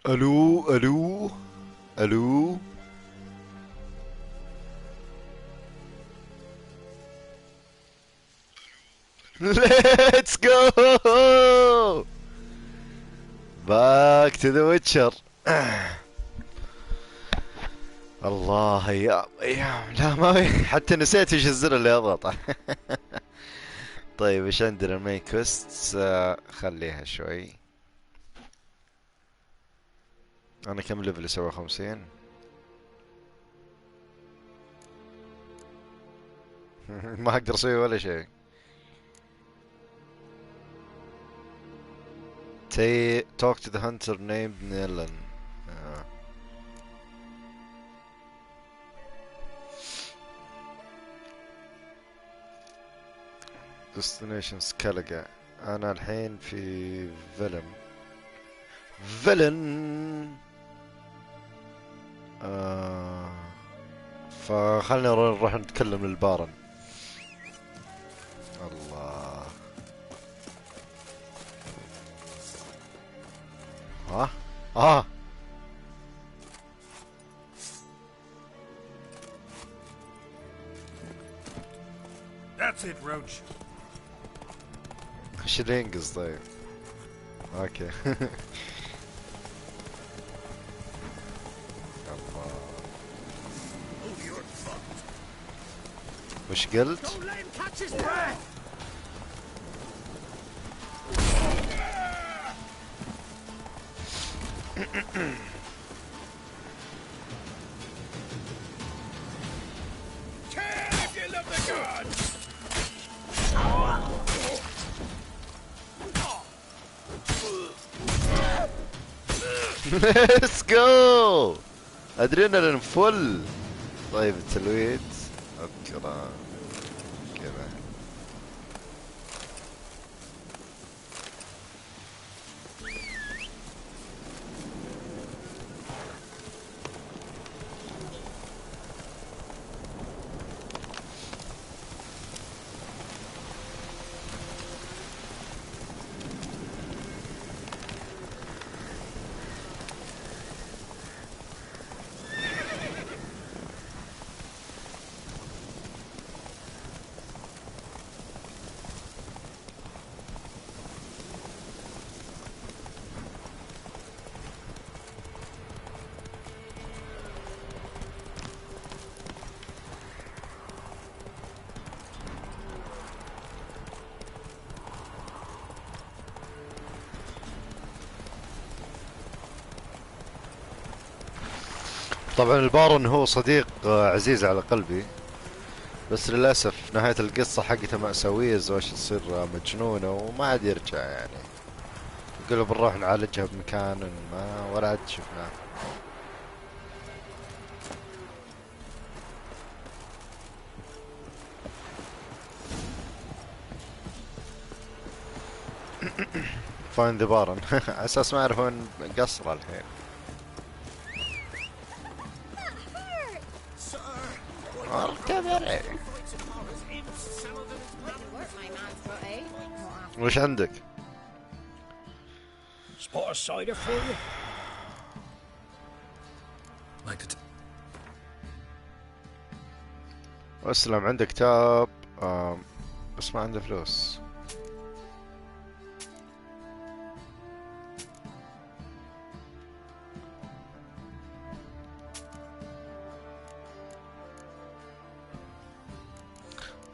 الو الو الو. ليتس جو باك تو ذا ويتشر. الله، ايام ايام، لا ما حتى نسيت ايش الزر اللي اضغطه. طيب ايش عندنا المين كويست؟ خليها شوي. انا كم ليفل؟ 57. ما اقدر اسوي ولا شيء. Talk to the hunter named Nellen. آه. Destination سكالجا. انا الحين في فيلن. آه. فخلنا نروح نتكلم للبارن. الله. ها. اه. That's it, Roach. ايش اللي ينقص طيب؟ اوكي. الله. Oh, you're fucked. وش قلت؟ Don't let him catch his breath. Kill if you love the gods. ليتس جو. ادرينالين فل. طيب التلويت اذكره كذا. طبعا البارون هو صديق عزيز على قلبي، بس للأسف نهاية القصة حقته مأساوية. زوجته تصير مجنونة وما عاد يرجع يعني. يقولوا بنروح نعالجها بمكان ما، ولا عاد شفناه. فاين ذا بارون. على اساس ما اعرف وين قصره الحين. اركب. وش عندك؟ Spot a cider for you. Like it. اسلم. عندك كتاب بس ما عنده فلوس.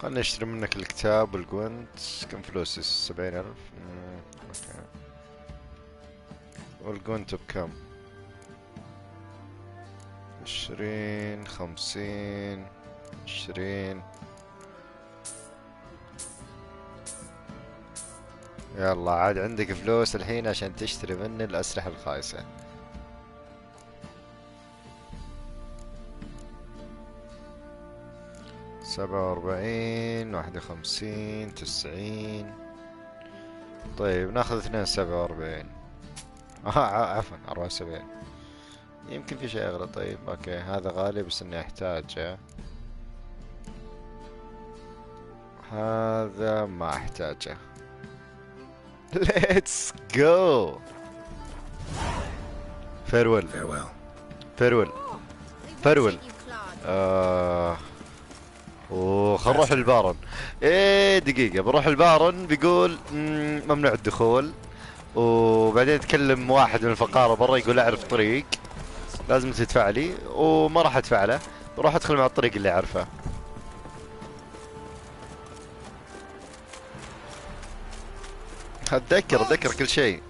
خلنا نشتري منك الكتاب والجوانت. كم فلوسي؟ 70,000. اوكي. والجوانت بكم؟ 20 50 20. يلا عاد عندك فلوس الحين عشان تشتري مني الأسلحة الخايسة. 47 51 90. طيب ناخذ 42. عفوا 74. يمكن في شيء أغلى. طيب اوكي هذا غالي بس اني احتاجه. هذا ما احتاجه. ليتس جو. فيرويل Farewell. فيرويل فيرويل. وخل نروح البارن. ايه دقيقة، بروح البارن بيقول ممنوع الدخول، وبعدين تكلم واحد من الفقارة برا يقول اعرف طريق لازم تدفع لي، وما راح ادفع له، بروح ادخل مع الطريق اللي اعرفه. اتذكر كل شيء.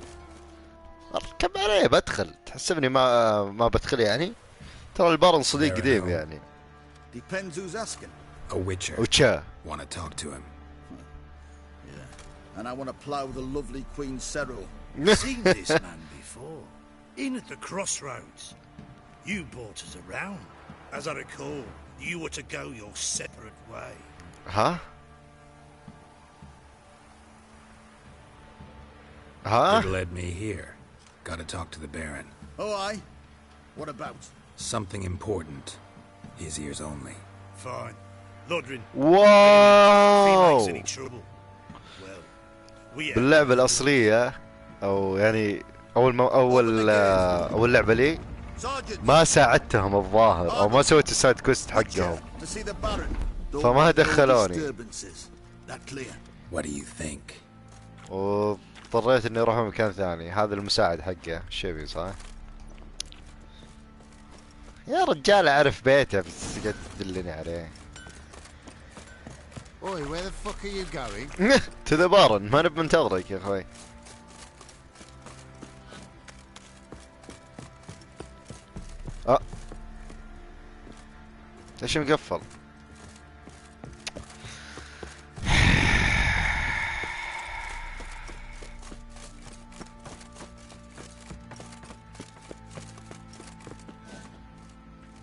اركب عليه بدخل، تحسبني ما بدخل يعني؟ ترى البارن صديق قديم يعني. Depends who's asking. A witcher. وتشا. Want to talk to him. Yeah. And I want to plough the lovely Queen Cyril. Seen this man before. In at the crossroads. You brought us around. As I recall, you were to go your separate way. ها؟ ها؟ It led me here. Gotta talk to the Baron. Oh, aye? What about? Something important. His ears only. Fine. Lodrin. If he واو. makes any trouble. Well, we have باللعبة الأصلية أو يعني أول لعبة لي Sergeant! ما ساعدتهم الظاهر، أو ما سويت السايد كويست حقهم، To see the Baron. فما No دخلوني. disturbances. That clear? What do you think? واضطريت إني أروح مكان ثاني. هذا المساعد حقه شيبي صح؟ يا رجال أعرف بيته بس قاعد تدلني عليه. Oi, where the fuck are you going? to the بارن، ما نبي منتظرك يا أخوي. ليش مقفل؟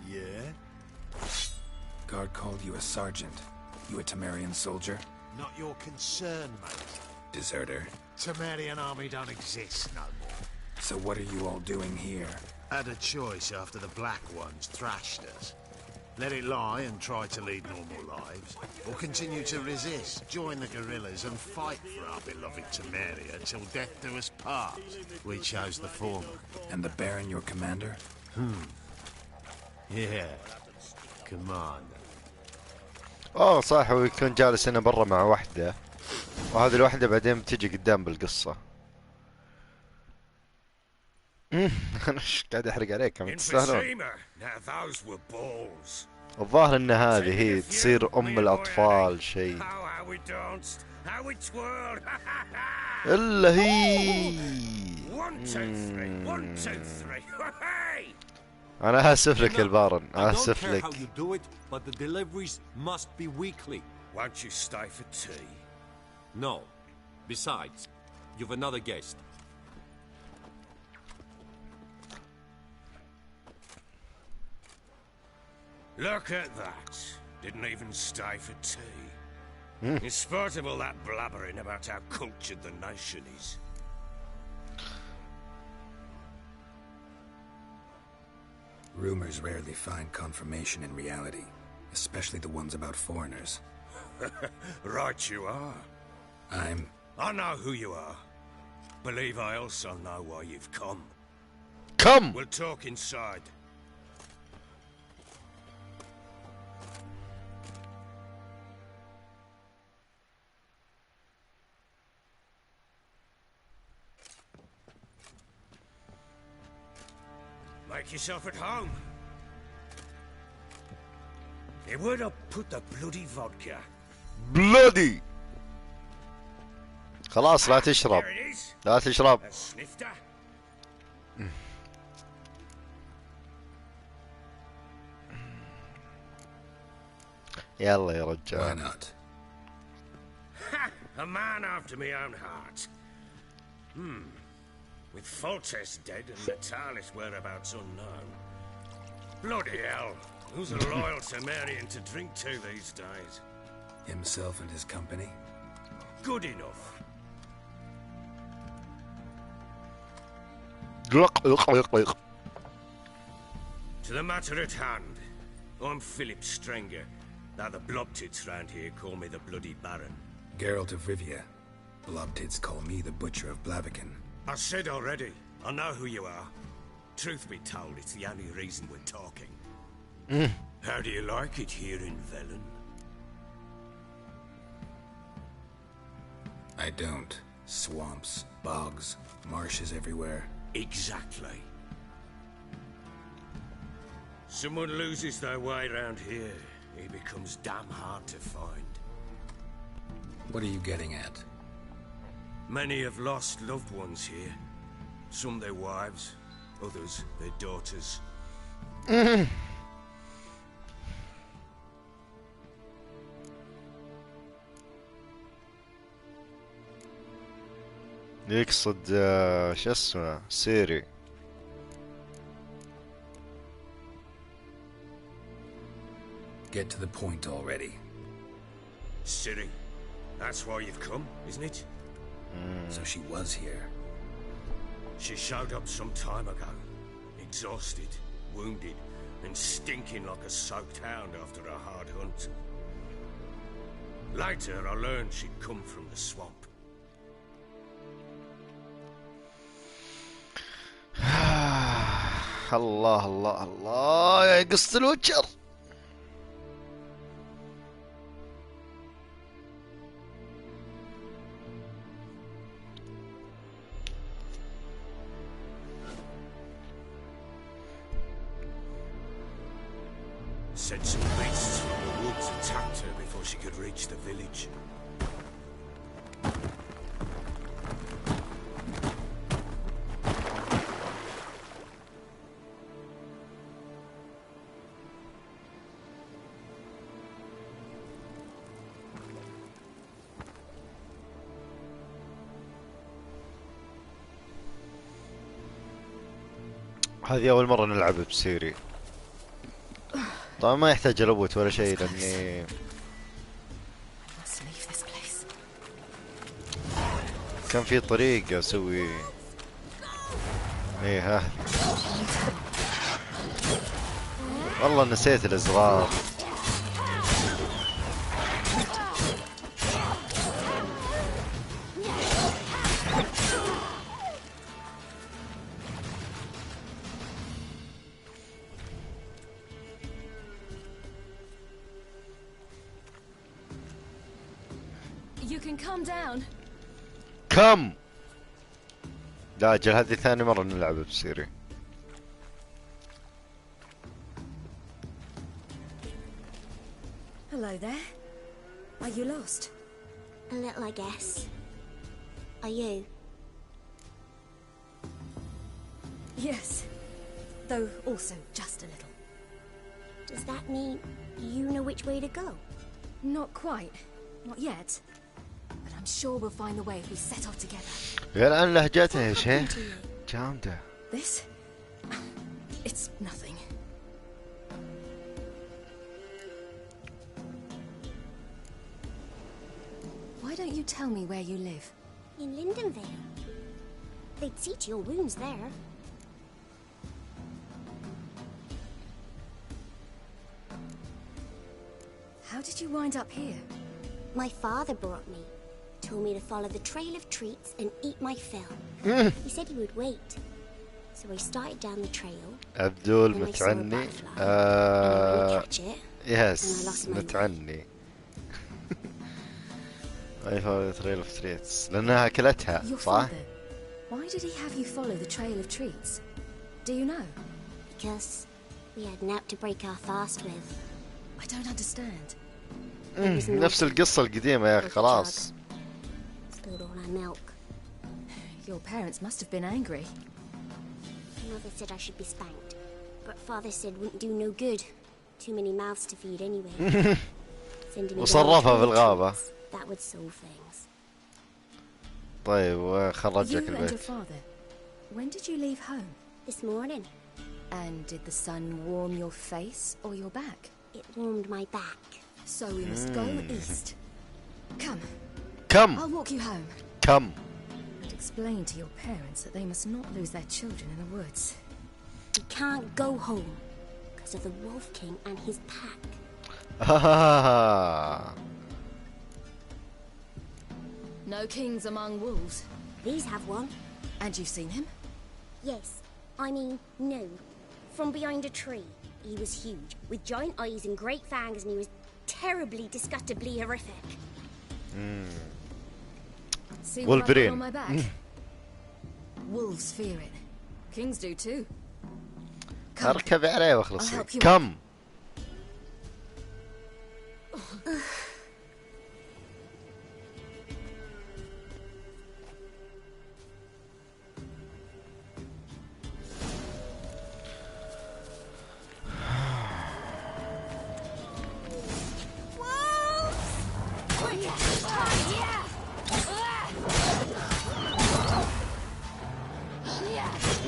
Yeah? Guard called you a sergeant. You a Temerian soldier? Not your concern, mate. Deserter. Temerian army don't exist no more. So what are you all doing here? Had a choice after the Black Ones thrashed us. Let it lie and try to lead normal lives, or continue to resist, join the guerrillas and fight for our beloved Temeria till death do us part. We chose the former. And the Baron your commander? Yeah. Commander. اوه صح، هو يكون جالس هنا برا مع وحدة، وهذه الوحدة بعدين بتجي قدام بالقصة. انا ايش قاعد احرق عليكم تستاهلون. Now those were balls. الظاهر ان هذه هي تصير ام الاطفال شيء. How we danced, how we twirled. الا هي. 1 2 3 1 2 3. انا اسف لك يا البارن، اسف لك. how you do it, but the deliveries must be weekly. Won't you stay for tea? No. Besides, you've another guest. Look at that. Didn't even stay for tea. In spite of all that blabbering about how cultured the nation is. Rumors rarely find confirmation in reality, especially the ones about foreigners. Right you are. I know who you are. Believe I also know why you've come. Come. We'll talk inside. Make yourself at home. Hey, where'd I put the bloody vodka? Bloody. خلاص لا تشرب. There it is. لا تشرب. A snifter. يلا يا Why رجال. not? Ha! A man after my own heart. With Foltest dead and Natalis whereabouts unknown. Bloody hell. Who's a loyal Temerian to drink to these days? Himself and his company? Good enough. To the matter at hand. I'm Philip Strenger. Now the blobtits round here call me the Bloody Baron. Geralt of Rivia. Blobtits call me the Butcher of Blaviken. I said already, I know who you are. Truth be told, it's the only reason we're talking. How do you like it here in Velen? I don't. Swamps, bogs, marshes everywhere. Exactly. Someone loses their way around here, he becomes damn hard to find. What are you getting at? Many have lost loved ones here. Some their wives, others their daughters. يقصد شو اسمه سيري. Get to the point already. Ciri, that's why you've come, isn't it? So she was here. She showed up some time ago, exhausted, wounded, and stinking like a soaked hound after a hard hunt. Later, I learned she'd come from the swamp. الله الله الله يا قصة الويتشر. Said some beasts from the woods attacked her before she could reach the village. هذه أول مرة نلعب بسيري. طبعا ما يحتاج الوت ولا شيء لأني كان في طريقة أسوي إيه ها. والله نسيت الأزرار. You can calm down. كم لا أجل هذه ثاني مرة نلعب بسيري. Hello there. Are you lost? A little, I guess. Are you? Yes. Though also just a little. Does that mean you know which way to go? Not quite. Not yet. But I'm sure we'll find the way if we set off together. يا الآن لهجته يا شيخ جامدة. This? It's nothing. Why don't you tell me where you live? In Lindenvale. They'd see to your wounds there. How did you wind up here? My father brought me. Told me to follow the trail of treats and eat my fill. He said he would wait. So I started down the trail. عبدول Then I saw a متعني. butterfly, and I went to catch it. and I يس lost my mind. متعني. I follow the trail of treats لأنها أكلتها Your صح؟ father. Why did he have you follow the trail of treats? Do you know? Because we had naught to break our fast with. I don't understand. نفس القصة القديمة يا أخي خلاص. Spilled all our milk. Your parents must have been angry. Mother said I should be spanked, but father said wouldn't do no good. Too many mouths to feed anyway. Sending me down وصرفها to في الغابة. treats, that would solve things. طيب وخرجك You and your البيت. father. When did you leave home? This morning, And did the sun warm your face or your back? it warmed my back. So we must go east. Come, كم I'll walk you home. كم. And explain to your parents that they must not lose their children in the woods. We can't go home because of the Wolf King and his pack. No kings among wolves. These have one. And you've seen him? Yes, I mean, no. From behind a tree. He was huge, with giant eyes and great fangs, and he was terribly, disgustingly horrific. See what I've got Wolverine. on my back? Wolves fear it. Kings do too. Come. اركب عليه واخلص. I'll help you كم.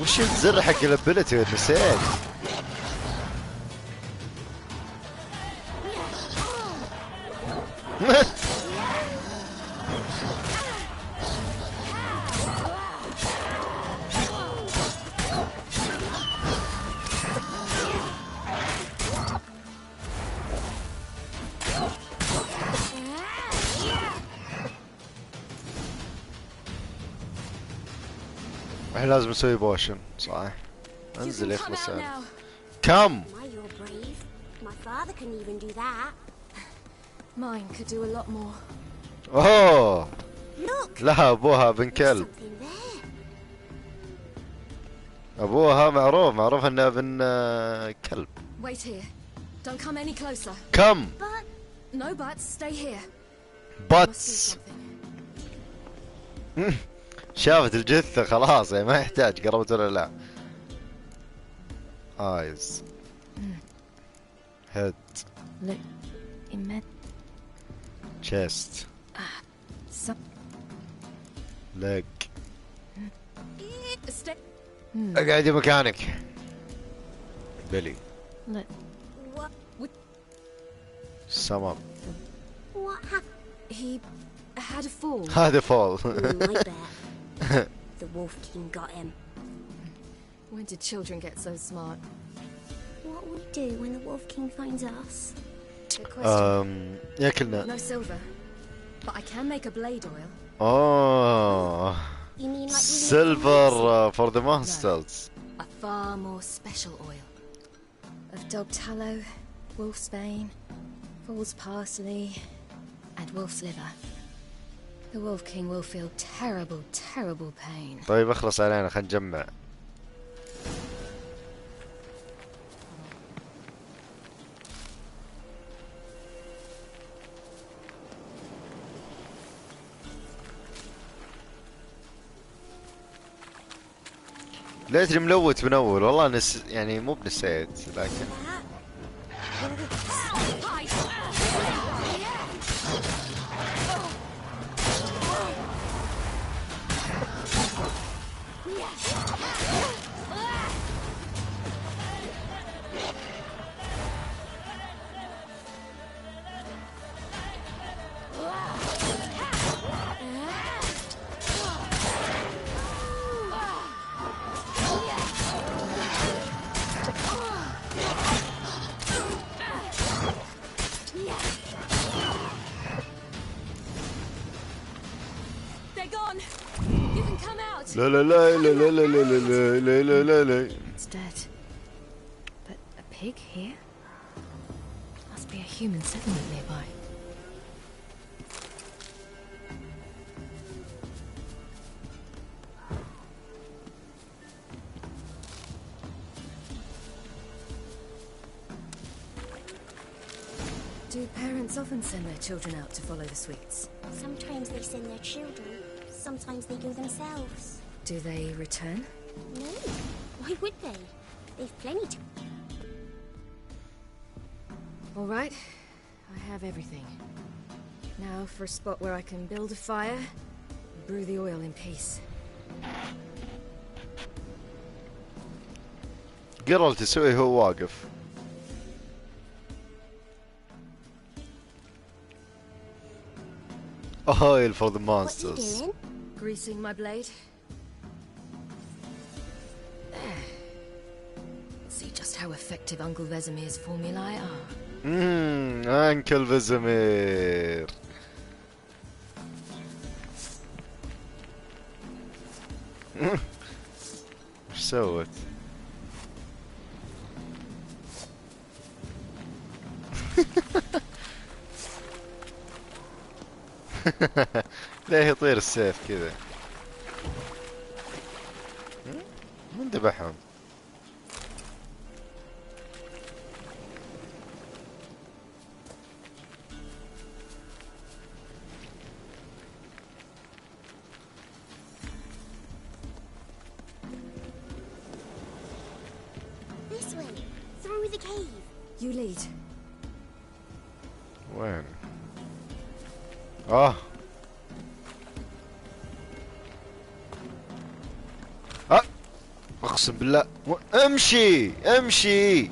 وش الزر حق الابيلتي نسيت. الحين لازم نسوي بوشن صح. انزل يخلص يعني. كم. Why, you're brave. My father couldn't even do that. Mine could do a lot more. اوه Look! لها ابوها بن There's كلب. something there. ابوها معروف انه بن كلب. Wait here. Don't come any closer. كم. But No buts. Stay here. Must do باتس. something. شافت الجثة خلاص يعني ما يحتاج قربت ولا لا. ايز. هيد. Look. Imed. chest. Some. leg. Stay. اقعدي مكانك. بلي. Look. what? سمم. What happened? He had a fall. هذا فول. I bet. The Wolf King got him. When did children get so smart? What will we do when the Wolf King finds us? Good question. ياكلنا. No silver, but I can make a blade oil. Oh. You mean like we Silver for the monsters. A far more special oil of dog tallow, wolf's bane, fool's parsley, and wolf's liver. The Wolf King will feel terrible, terrible pain. طيب اخلص علينا خلينا نجمع. ليتني ملوت من اول والله يعني مو بنسيت لكن لا لا لا لا لا لا لا لا لا لا لا. It's dead. But a pig here? Must be a human settlement nearby. Do parents often send their children out to follow the sweets? Sometimes they send their children. Sometimes they go themselves. Do they return? No. Why would they? They've plenty to... All right. I have everything. Now for a spot where I can build a fire, brew the oil in peace. قرل تسوي هو واقف. Oil for the What are you monsters. doing? Greasing my blade. There. See just how effective Uncle Vesemir's formulae are. Uncle Vesemir. وش سوت؟ ليه يطير السيف كذا؟ من ذبحهم؟ This way, through the cave. You lead. وين؟ اقسم بالله امشي امشي.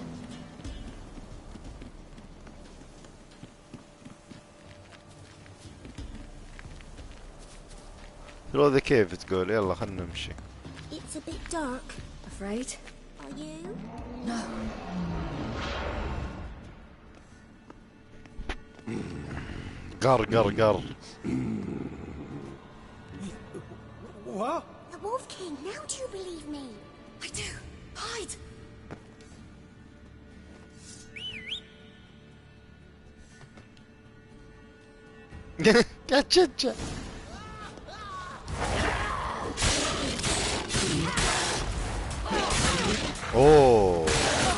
through the cave تقول يلا خلنا نمشي. It's a bit dark. Afraid? Are you? No. قر قر قر. What? The Wolf King, now do you believe me? I do. Hide. كاتشتشا. اوه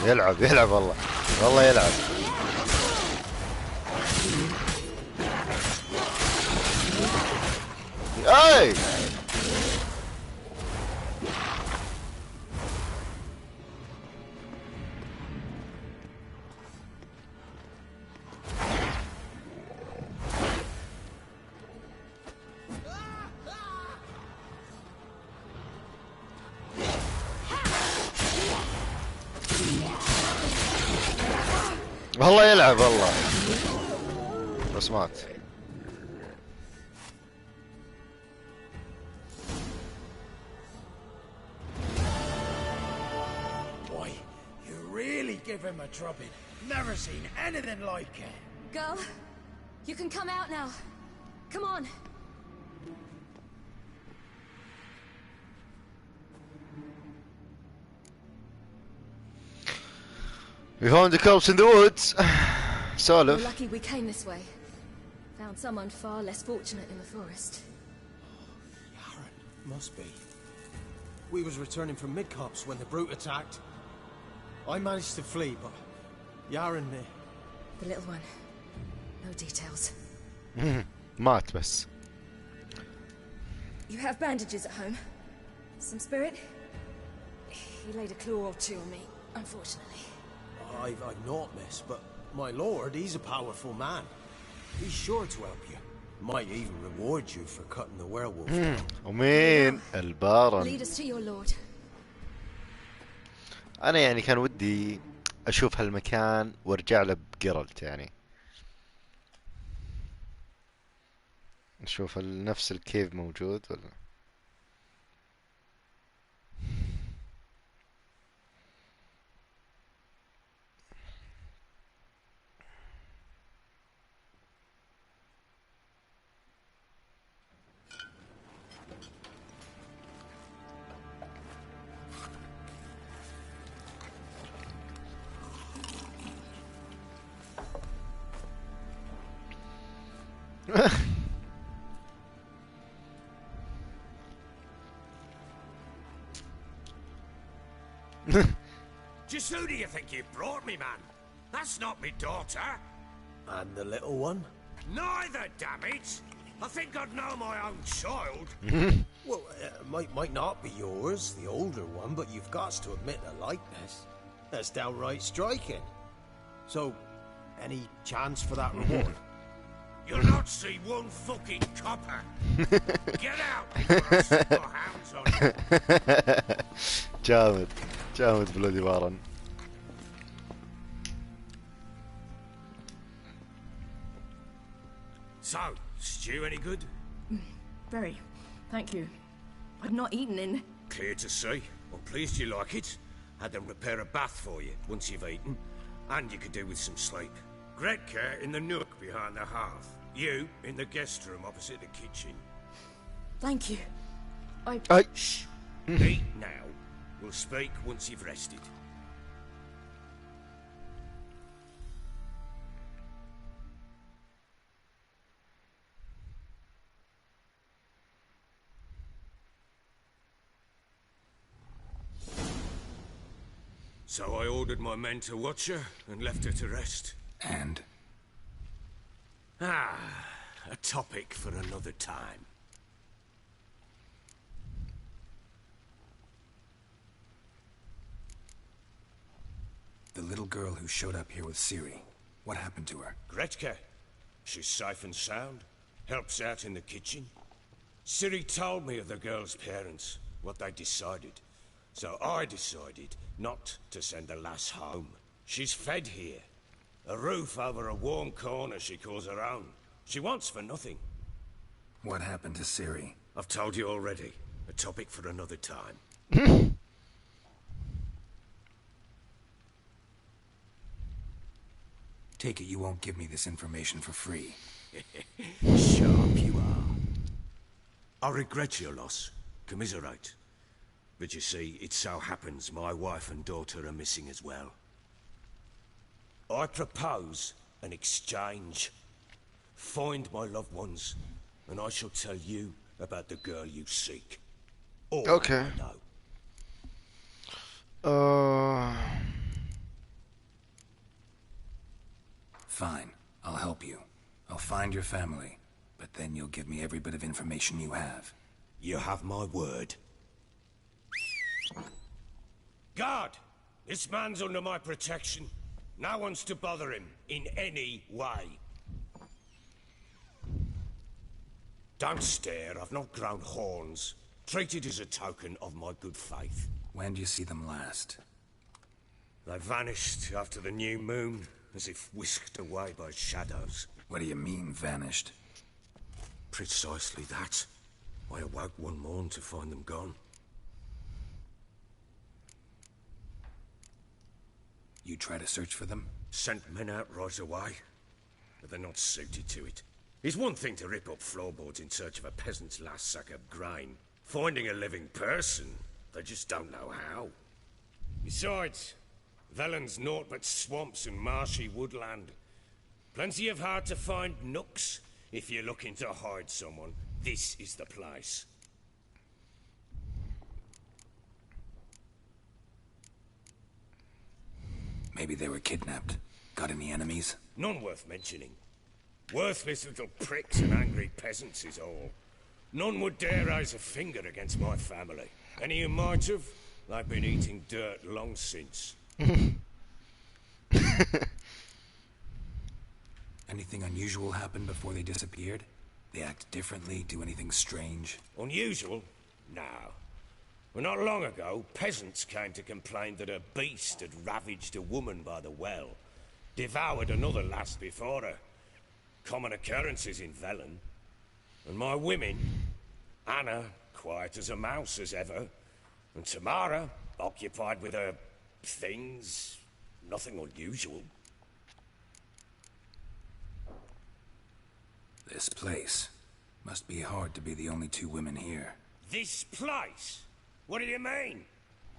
يلعب يلعب والله والله يلعب. اي والله يلعب والله بس مات. Boy, you really give him a drubbing. Never seen anything like it. Girl, you can come out now. Come on. We found the corpse in the woods. We're سولف. lucky we came this way. Found someone far less fortunate in the forest. Yaren, must be. We was returning from Midcops when the brute attacked. I managed to flee, but Yaren, The little one. No details. مات بس. You have bandages at home? Some spirit? He laid a claw or two on me, unfortunately. I've not, miss, but my lord, he's a powerful man. He's sure to help you. Might even reward you for cutting the werewolf down. ومين Lead البارن؟ us to your lord. انا يعني كان ودي اشوف هالمكان وارجع له بقرلت يعني. نشوف نفس الكيف موجود ولا. Just who do you think you brought me, man? That's not me daughter. And the little one? Neither, damn it. I think I'd know my own child. Well, might not be yours, the older one, but you've got to admit a likeness. That's downright striking. So, any chance for that reward? You'll not see one fucking copper. Get out before I set my hounds on you. جامد جامد بلودي بارن. So, stew any good? Very. Thank you. I've not eaten in... Clear to see. I'm pleased you like it. Had them prepare a bath for you once you've eaten. And you could do with some sleep. Gretka in the nook behind the hearth. You in the guest room opposite the kitchen. Thank you. Shh. Eat now. We'll speak once you've rested. So I ordered my men to watch her and left her to rest. And? A topic for another time. The little girl who showed up here with Ciri, what happened to her? Gretke. She's safe and sound. Helps out in the kitchen. Ciri told me of the girl's parents, what they decided. So I decided not to send the lass home. She's fed here. A roof over a warm corner she calls her own. She wants for nothing. What happened to Ciri? I've told you already. A topic for another time. Take it you won't give me this information for free. Sharp you are. I regret your loss. Commiserate. But you see, it so happens my wife and daughter are missing as well. I propose an exchange. Find my loved ones, and I shall tell you about the girl you seek. All Okay. I know. Fine, I'll help you. I'll find your family, but then you'll give me every bit of information you have. You have my word. Guard! This man's under my protection. No one's to bother him in any way. Don't stare, I've not grown horns. Treat it as a token of my good faith. When do you see them last? They vanished after the new moon, as if whisked away by shadows. What do you mean, vanished? Precisely that. I awoke one morn to find them gone. You try to search for them? Sent men out right away, but they're not suited to it. It's one thing to rip up floorboards in search of a peasant's last sack of grain. Finding a living person, they just don't know how. Besides, Velen's naught but swamps and marshy woodland. Plenty of hard-to-find nooks. If you're looking to hide someone, this is the place. Maybe they were kidnapped. Got any enemies? None worth mentioning. Worthless little pricks and angry peasants is all. None would dare raise a finger against my family. Any who might have, they've been eating dirt long since. Anything unusual happen before they disappeared? They act differently, do anything strange? Unusual? No. Well, not long ago, peasants came to complain that a beast had ravaged a woman by the well. Devoured another lass before her. Common occurrences in Velen. And my women, Anna, quiet as a mouse as ever, and Tamara, occupied with her things, nothing unusual. This place. Must be hard to be the only two women here. This place? What do you mean?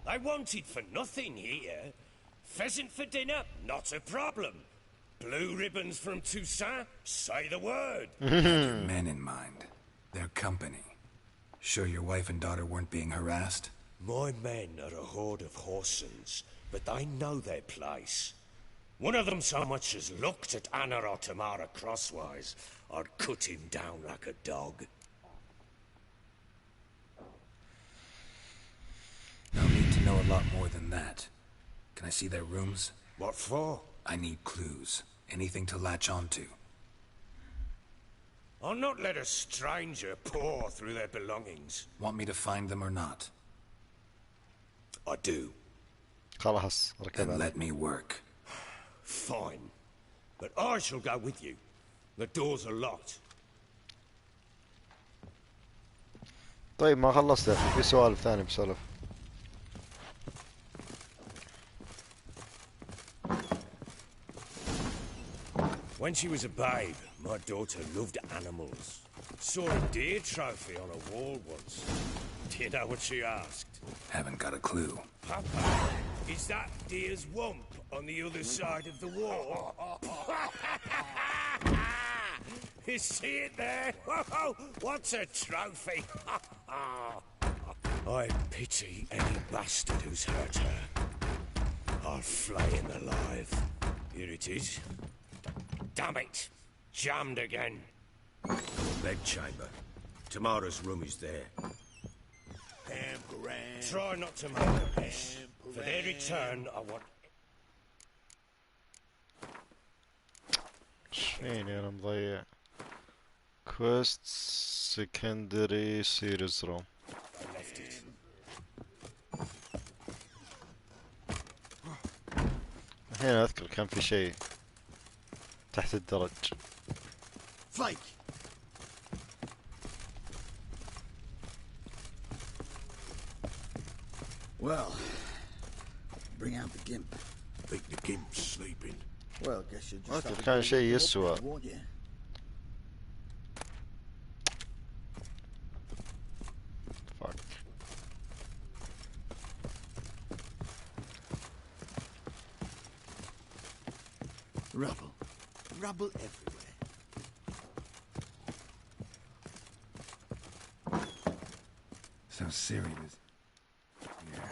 I wanted for nothing here. Pheasant for dinner? Not a problem. Blue ribbons from Toussaint? Say the word. Had your men in mind. Their company. Sure your wife and daughter weren't being harassed? My men are a horde of horsens, but they know their place. One of them so much as looked at Anna or Tamara crosswise, I'd cut him down like a dog. I'll need to know a lot more than that. Can I see their rooms? What for? I need clues. Anything to latch onto. I'll not let a stranger pore through their belongings. Want me to find them or not? I do. خلاص ركب Then عليه. let me work. Fine. But I shall go with you. The doors are locked. طيب ما خلصت يا اخي، في سوالف ثاني بسولف. When she was a babe, my daughter loved animals. Saw a deer trophy on a wall once. Do you know what she asked? Haven't got a clue. Papa, is that deer's wump on the other side of the wall? You see it there? Whoa, what's a trophy? I pity any bastard who's hurt her. I'll flay him alive. Here it is. Damn it! Jammed again. Bedchamber. Tomorrow's room is there. Try not to mind this. For their return, I want... شفيني انا مضيع. كويست سكندري سيريز روم. I left it. الحين اذكر كان في شيء تحت الدرج. Flake! Well, bring out the gimp. Think the gimp's sleeping. Well, guess you just أذكر have to كان go شيء look يسوى. up, won't you? Fuck. Rubble. Rubble everywhere. So Siri was here.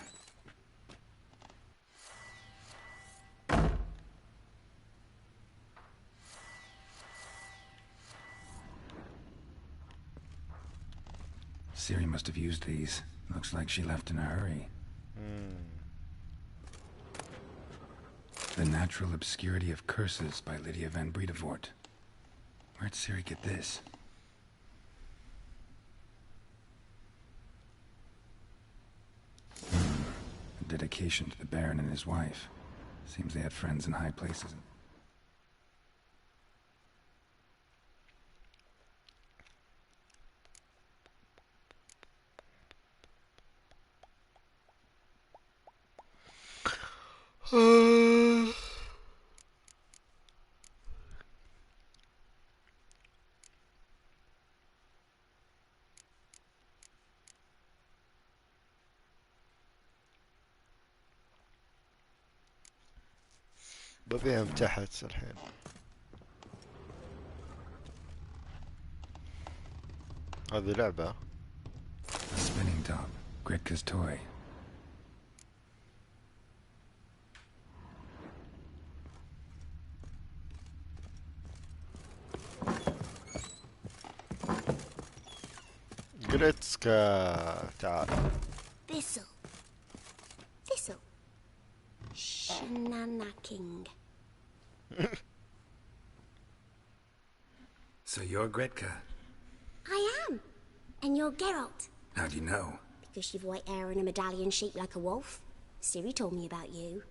Siri must have used these. Looks like she left in a hurry. The Natural Obscurity of Curses by Lydia van Bredevoort. Where'd Siri get this? A dedication to the Baron and his wife. Seems they had friends in high places. ببيعهم تحت الحين. هذه لعبة. A spinning top. Gretka's toy. جريتسكا تعال. Thistle. Thistle. Shenanacking. So you're Gretka. I am. And you're Geralt. How do you know? Because you've white hair and a medallion shaped like a wolf. Siri told me about you.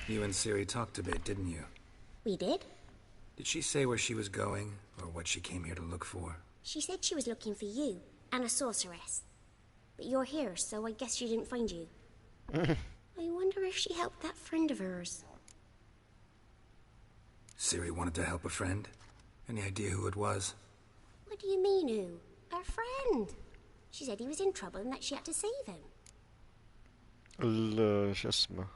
You and Siri talked a bit, didn't you? We did. Did she say where she was going, or what she came here to look for? She said she was looking for you and a sorceress. But you're here, so I guess she didn't find you. I wonder if she helped that friend of hers. Siri wanted to help a friend? Any idea who it was? What do you mean, who? Her friend. She said he was in trouble and that she had to save him. شو اسمه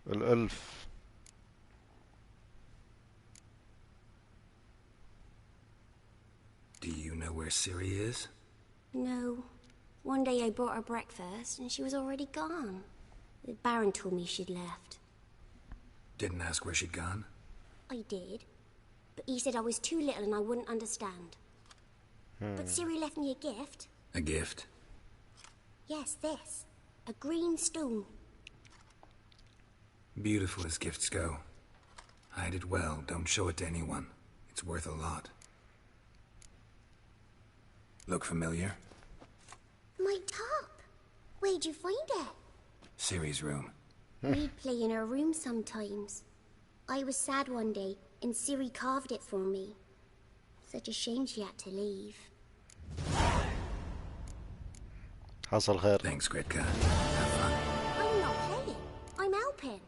الألف. Do you know where Siri is? No. One day I brought her breakfast and she was already gone. The Baron told me she'd left. Didn't ask where she'd gone? I did. But he said I was too little and I wouldn't understand. But Siri left me a gift. A gift? Yes, this. A green stone. Beautiful as gifts go. Hide it well, don't show it to anyone. It's worth a lot. Look familiar? My top. Where'd you find it? Siri's room. We'd play in her room sometimes. I was sad one day, and Siri carved it for me. Such a shame she had to leave. حصل خير. Thanks, Gretka. Have fun. I'm not playing. I'm helping.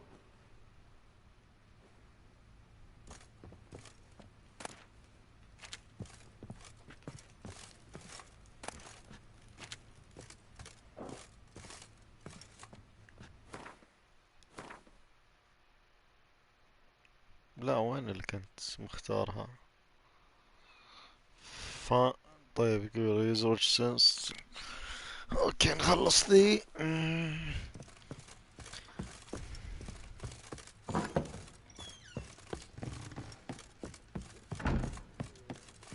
لا وين اللي كنت مختارها؟ طيب يقول يوزر سنس. اوكي نخلص ذي.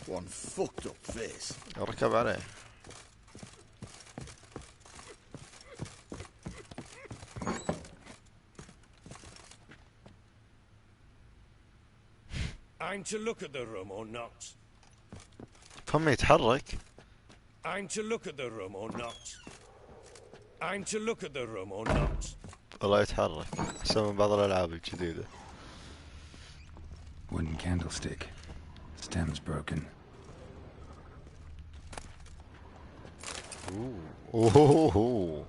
One fucked up face. اركب عليه. I'm to look at the room or not? فم يتحرك. I'm to look at the room or not? I'm to look at the room or not? والله يتحرك احسن من بعض الالعاب الجديدة. Wooden candlestick. Stem's broken. اوه.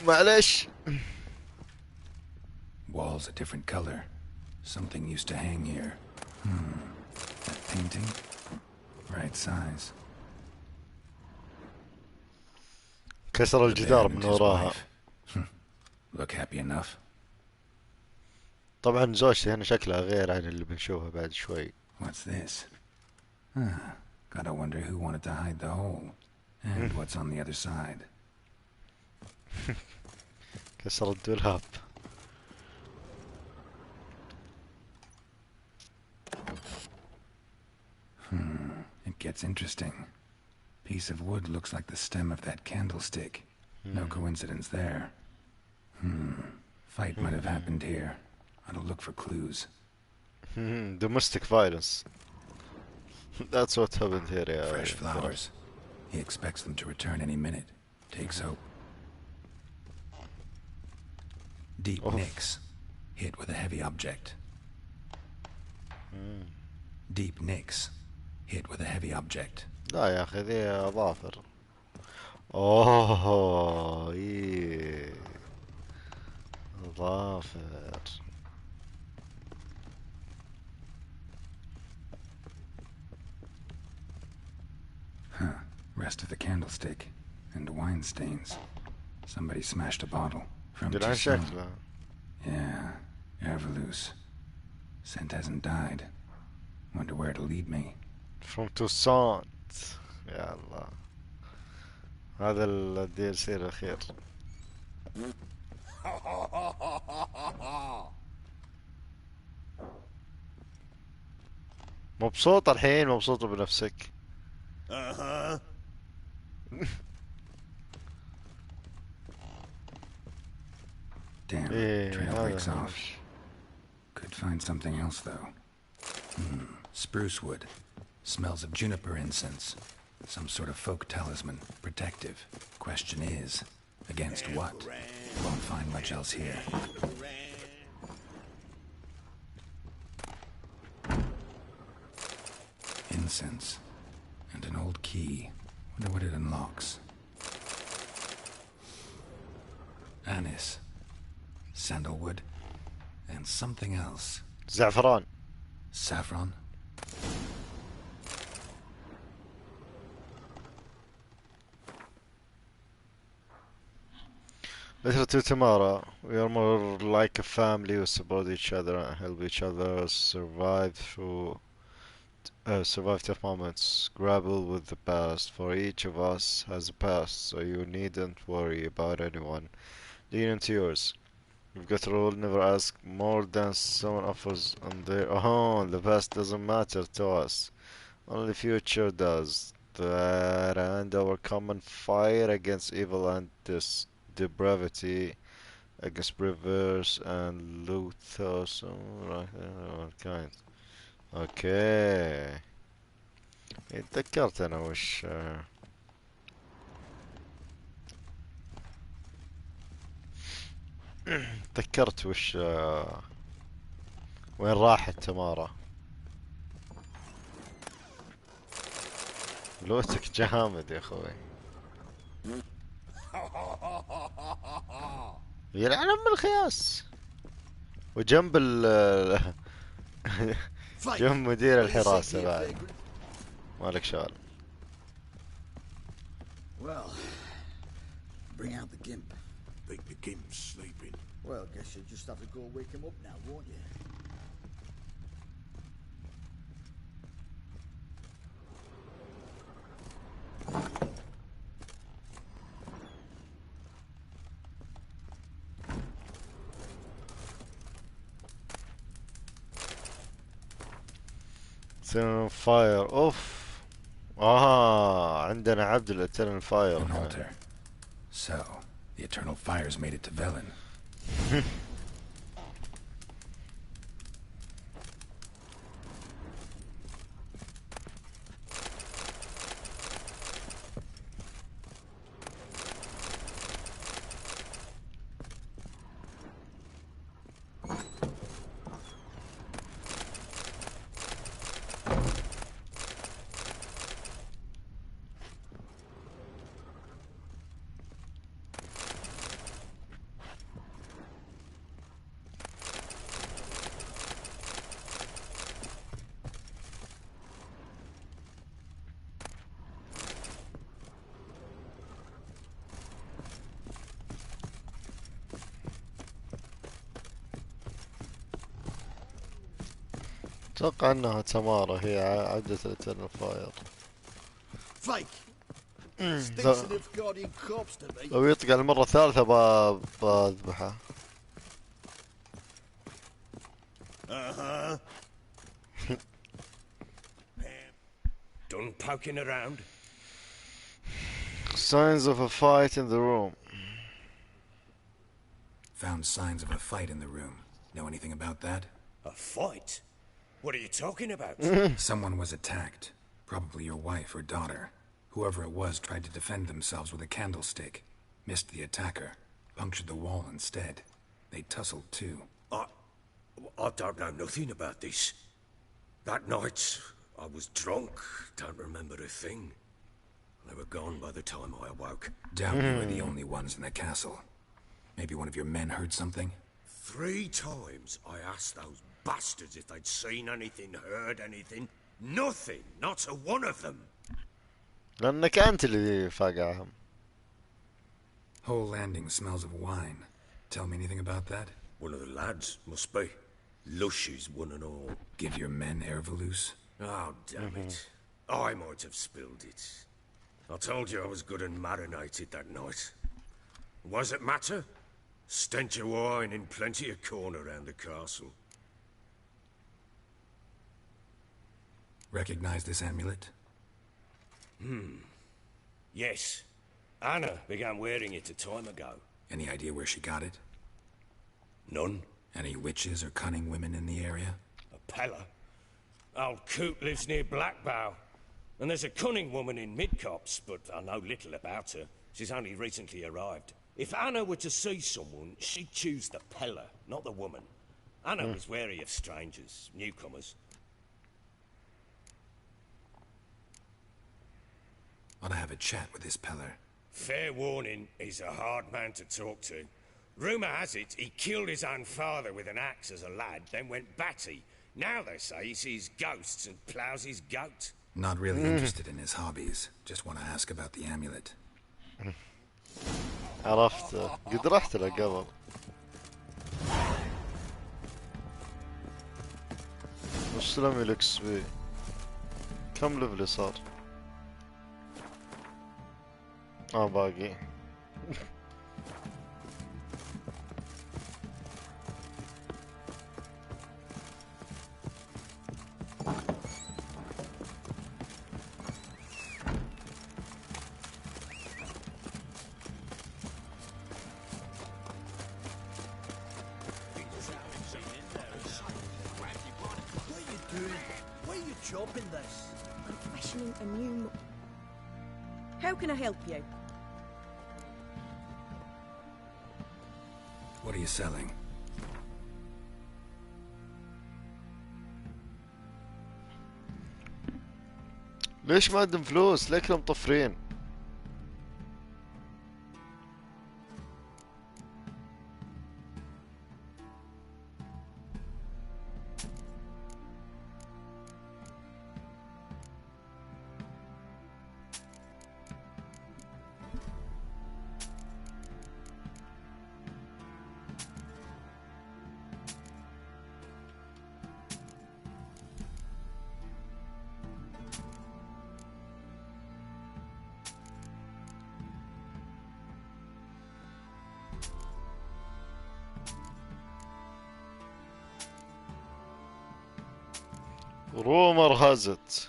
معلش. Walls a different color. Something used to hang here. That painting? Right size. كسر The الجدار man من and his وراها. wife. Look happy enough. طبعا زوجتي هنا شكلها غير عن اللي بنشوفه بعد شوي. What's this? Gotta wonder who wanted to hide the hole. And what's on the other side. كسر الدولاب. It gets interesting. Piece of wood looks like the stem of that candlestick. No coincidence there. Fight might have happened here. Ought to look for clues. Domestic violence. That's what happened here. Yeah. Fresh flowers. He expects them to return any minute. Takes hope. Deep nicks. Hit with a heavy object. Deep nicks. Hit with a heavy object. لا يا اخي ذي اظافر. اوه ايه اظافر. Rest of the candlestick. And wine stains. Somebody smashed a bottle. From قلعان Toussaint. شكله. Yeah, Ervelus. Scent hasn't died. Wonder where it'll lead me. From Toussaint. يا الله. هذا الدي ال سي الاخير. مبسوط الحين مبسوط بنفسك. Damn, trail breaks off. Could find something else though. Spruce wood. Smells of juniper incense. Some sort of folk talisman. Protective. Question is, against what? Won't find much else here. Incense. And an old key. Wonder what it unlocks. Anise. Sandalwood. And something else. زعفران. Saffron? Little to Tamara, we are more like a family who support each other and help each other survive tough moments, grapple with the past. For each of us has a past, so you needn't worry about anyone. Lean into yours. We've got a rule: never ask more than someone offers on their. Oh, the past doesn't matter to us. Only future does. That and our common fight against evil and depravity, against rivers and Luthos, kind. اوكي تذكرت انا وش تذكرت وش وين راحت تمارا. لوتك جامد يا اخوي. يلعن ام الخياس. وجنب جنب مدير الحراسة بعد. مالك شغل. Well, bring out the gimp. Think the gimp's sleeping. Well, guess you'll just have to go wake him up now, won't you? eternal fire. اوف. عندنا عبد الاترنال فاير. An altar. So, the eternal fires made it to Velen. اتوقع انها تمارا هي عبدة الاترنال فاير. Fake. Stinks of guardian corpse to me. لو يطقع المرة الثالثة بذبحه. Done poking around? Signs of a fight in the room. Found signs of a fight in the room. Know anything about that? A fight? What are you talking about? Someone was attacked. Probably your wife or daughter. Whoever it was tried to defend themselves with a candlestick. Missed the attacker. Punctured the wall instead. They tussled too. I don't know nothing about this. That night, I was drunk. Don't remember a thing. They were gone by the time I awoke. Doubt we were the only ones in the castle. Maybe one of your men heard something? 3 times I asked those bastards if they'd seen anything, heard anything. Nothing. Not a one of them. لأنك أنت اللي فاقعهم. Whole landing smells of wine. Tell me anything about that? One of the lads, must be. Lushes, one and all. Give your men Ervalus? Oh, damn it. I might have spilled it. I told you I was good and marinated that night. Was it matter? Stench of wine in plenty of corn around the castle. Recognize this amulet? Yes. Anna began wearing it a time ago. Any idea where she got it? None. Any witches or cunning women in the area? A Pella. Old Coot lives near Blackbow. And there's a cunning woman in Midcopse, but I know little about her. She's only recently arrived. If Anna were to see someone, she'd choose the Pella, not the woman. Anna was wary of strangers, newcomers. Ought to have a chat with this Peller. Fair warning, he's a hard man to talk to. Rumour has it he killed his own father with an axe as a lad, then went batty. Now they say he sees ghosts and ploughs his goat. Not really interested in his hobbies. Just want to ask about the amulet. عرفت قد رحت له قبل. وش سلامي لكس بي؟ كم ليفلي صار؟ باقي. Chopping this. I'm fashioning a new. How can I help you? What are you selling? ليش ما عندهم فلوس؟ ليه كلهم مطفرين؟ رومر هازت.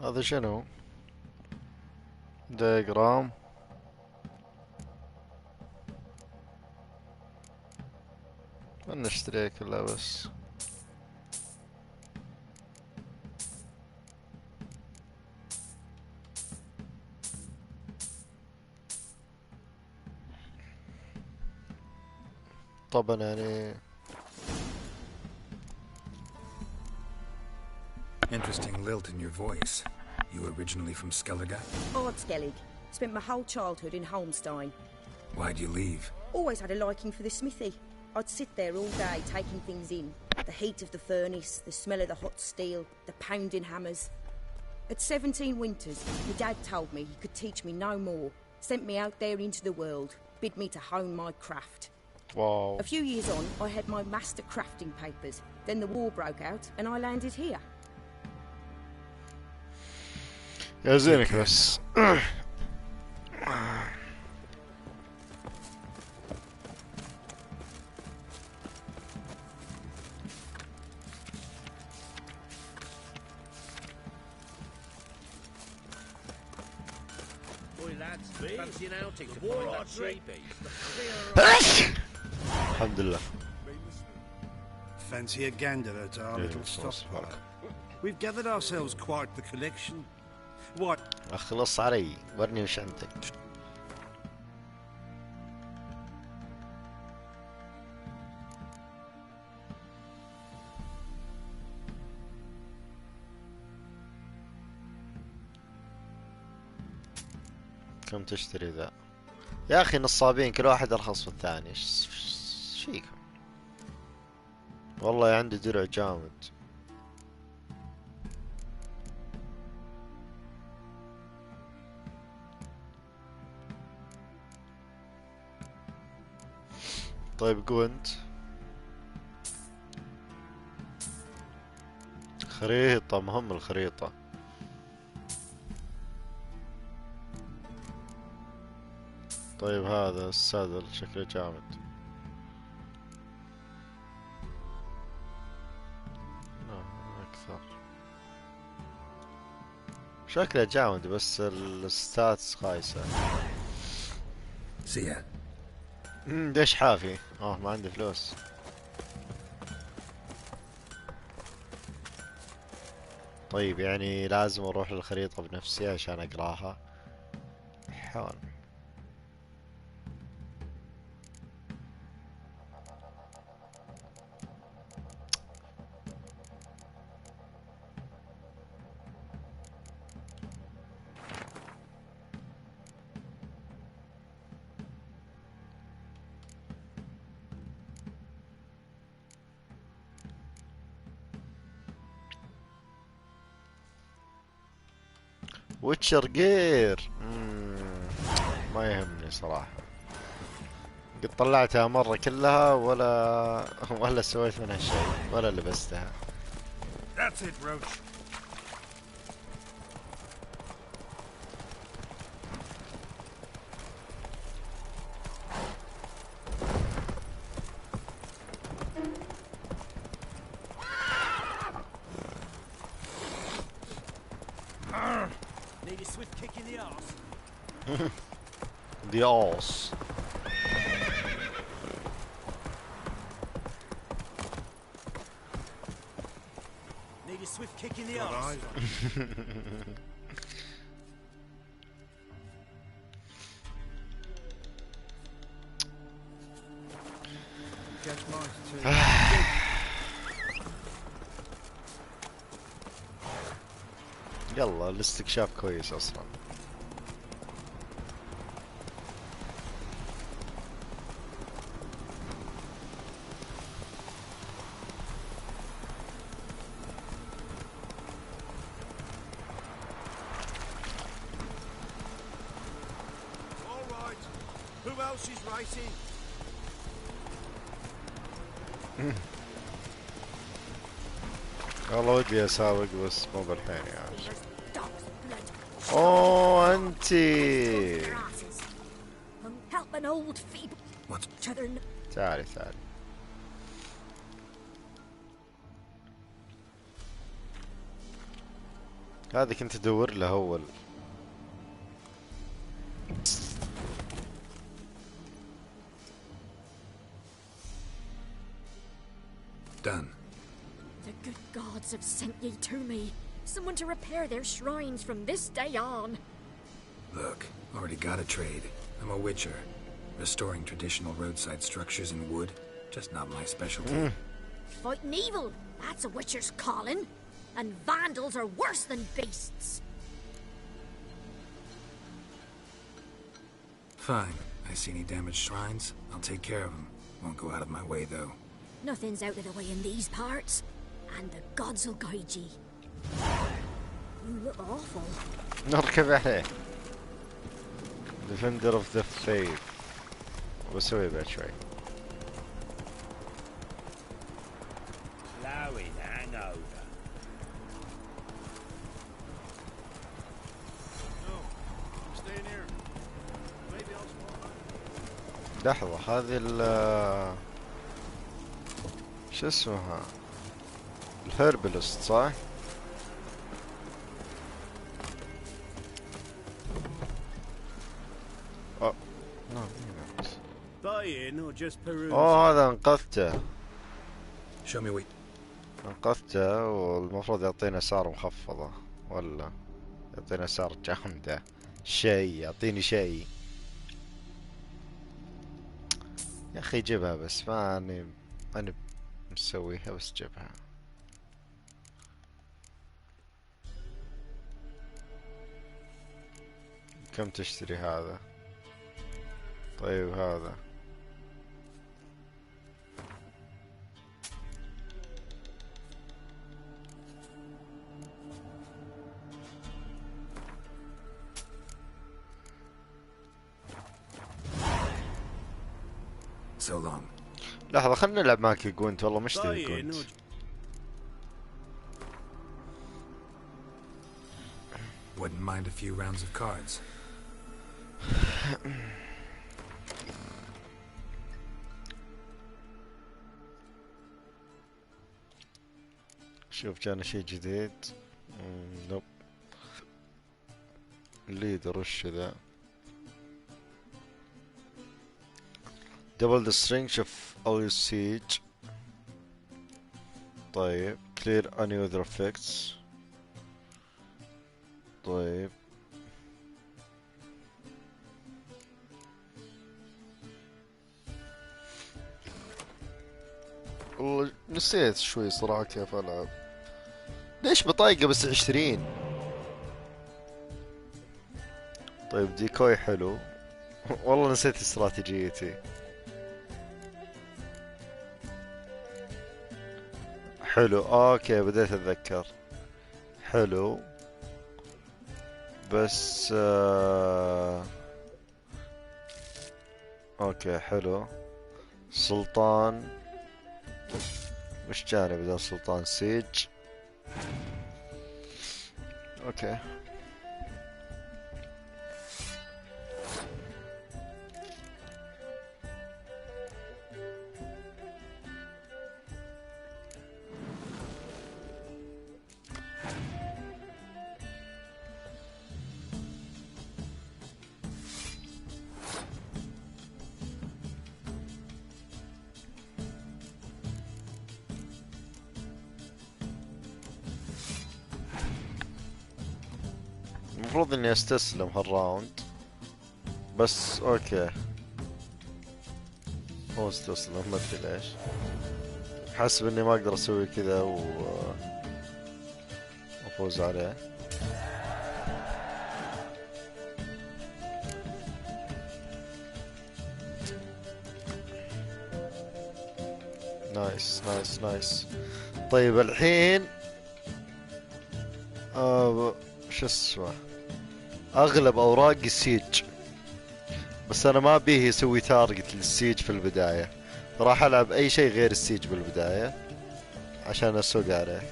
هذا شنو؟ دياجرام. ما نشتري كلها بس. طبعا يعني Interesting lilt in your voice. You originally from Skellige? Ardskellig. Spent my whole childhood in Holmstein. Why'd you leave? Always had a liking for the smithy. I'd sit there all day taking things in. The heat of the furnace, the smell of the hot steel, the pounding hammers. At 17 winters, my dad told me he could teach me no more. Sent me out there into the world, bid me to hone my craft. Wow. A few years on, I had my master crafting papers. Then the war broke out and I landed here. يا زينك بس. الحمد لله. Fancy a gander at our little stockpile. We've gathered ourselves quite the collection. What? اخلص علي، ورني وش عندك. كم تشتري ذا؟ يا اخي نصابين، كل واحد ارخص من الثاني. ايش فيكم؟ والله عندي درع جامد. طيب جوينت. خريطة، مهم الخريطة. طيب هذا السادل شكله جامد. أكثر شكله جامد بس الستاتس خايسة. سيا. ليش حافي؟ ما عندي فلوس. طيب يعني لازم اروح للخريطة بنفسي عشان اقراها. حاول. ويتشر جير. ما يهمني صراحة. قد طلعتها مرة كلها ولا سويت منها شيء ولا لبستها. That's it, Roach. Need a swift kick in the arse. The arse. Need a swift kick in the arse. Catch mine too. يلا الاستكشاف كويس اصلا. All right. Who else is racing? والله ودي اسابق بس مو بالحين يعني. اوه انتي تعالي تعالي. هذه كنت ادور له اول. Done. The good gods have sent ye to me. Someone to repair their shrines from this day on. Look, already got a trade. I'm a witcher. Restoring traditional roadside structures in wood. Just not my specialty. Fighting evil, that's a witcher's calling. And vandals are worse than beasts. Fine. I see any damaged shrines, I'll take care of them. Won't go out of my way, though. Nothing's out of the way in these parts. And the gods will guide ye. You look awful. نركب عليه. Defender of the Faith. وبسوي بعد شوي. Slowing hangover. No, I'm staying here. Maybe I'll spawn. لحظة هذه ال شو اسمها؟ الهربلست صح؟ Buy-in or just peruse? اوه هذا انقذته. Show me wait. انقذته والمفروض يعطينا اسعار مخفضة ولا يعطينا اسعار جامدة. شيء يعطيني شيء. يا اخي جيبها بس ماني مسويها بس جيبها. كم تشتري هذا؟ طيب هذا So long. لحظة خلنا نلعب معك جوينت. والله مشتري جوينت. Wouldn't mind a few rounds of cards. شوف جانا شي جديد. نوب. الليدر وش ذا؟ double the strength of all your siege. طيب clear any other effects. طيب والله نسيت شوي صراحة كيف ألعب. ليش بطايقة بس 20؟ طيب ديكوي حلو. والله نسيت استراتيجيتي. حلو اوكي بديت اتذكر. حلو بس اوكي حلو. سلطان وش جاني بدل سلطان؟ سيج. اوكي المفروض اني استسلم هالراوند بس اوكي. هو استسلم ما ادري ليش. حاسب اني ما اقدر اسوي كذا وافوز عليه. نايس نايس نايس. طيب الحين شو اسمه؟ اغلب اوراق السيج بس انا ما بيه يسوي تارجت للسيج في البداية. راح العب اي شيء غير السيج بالبداية عشان اسوق عليه.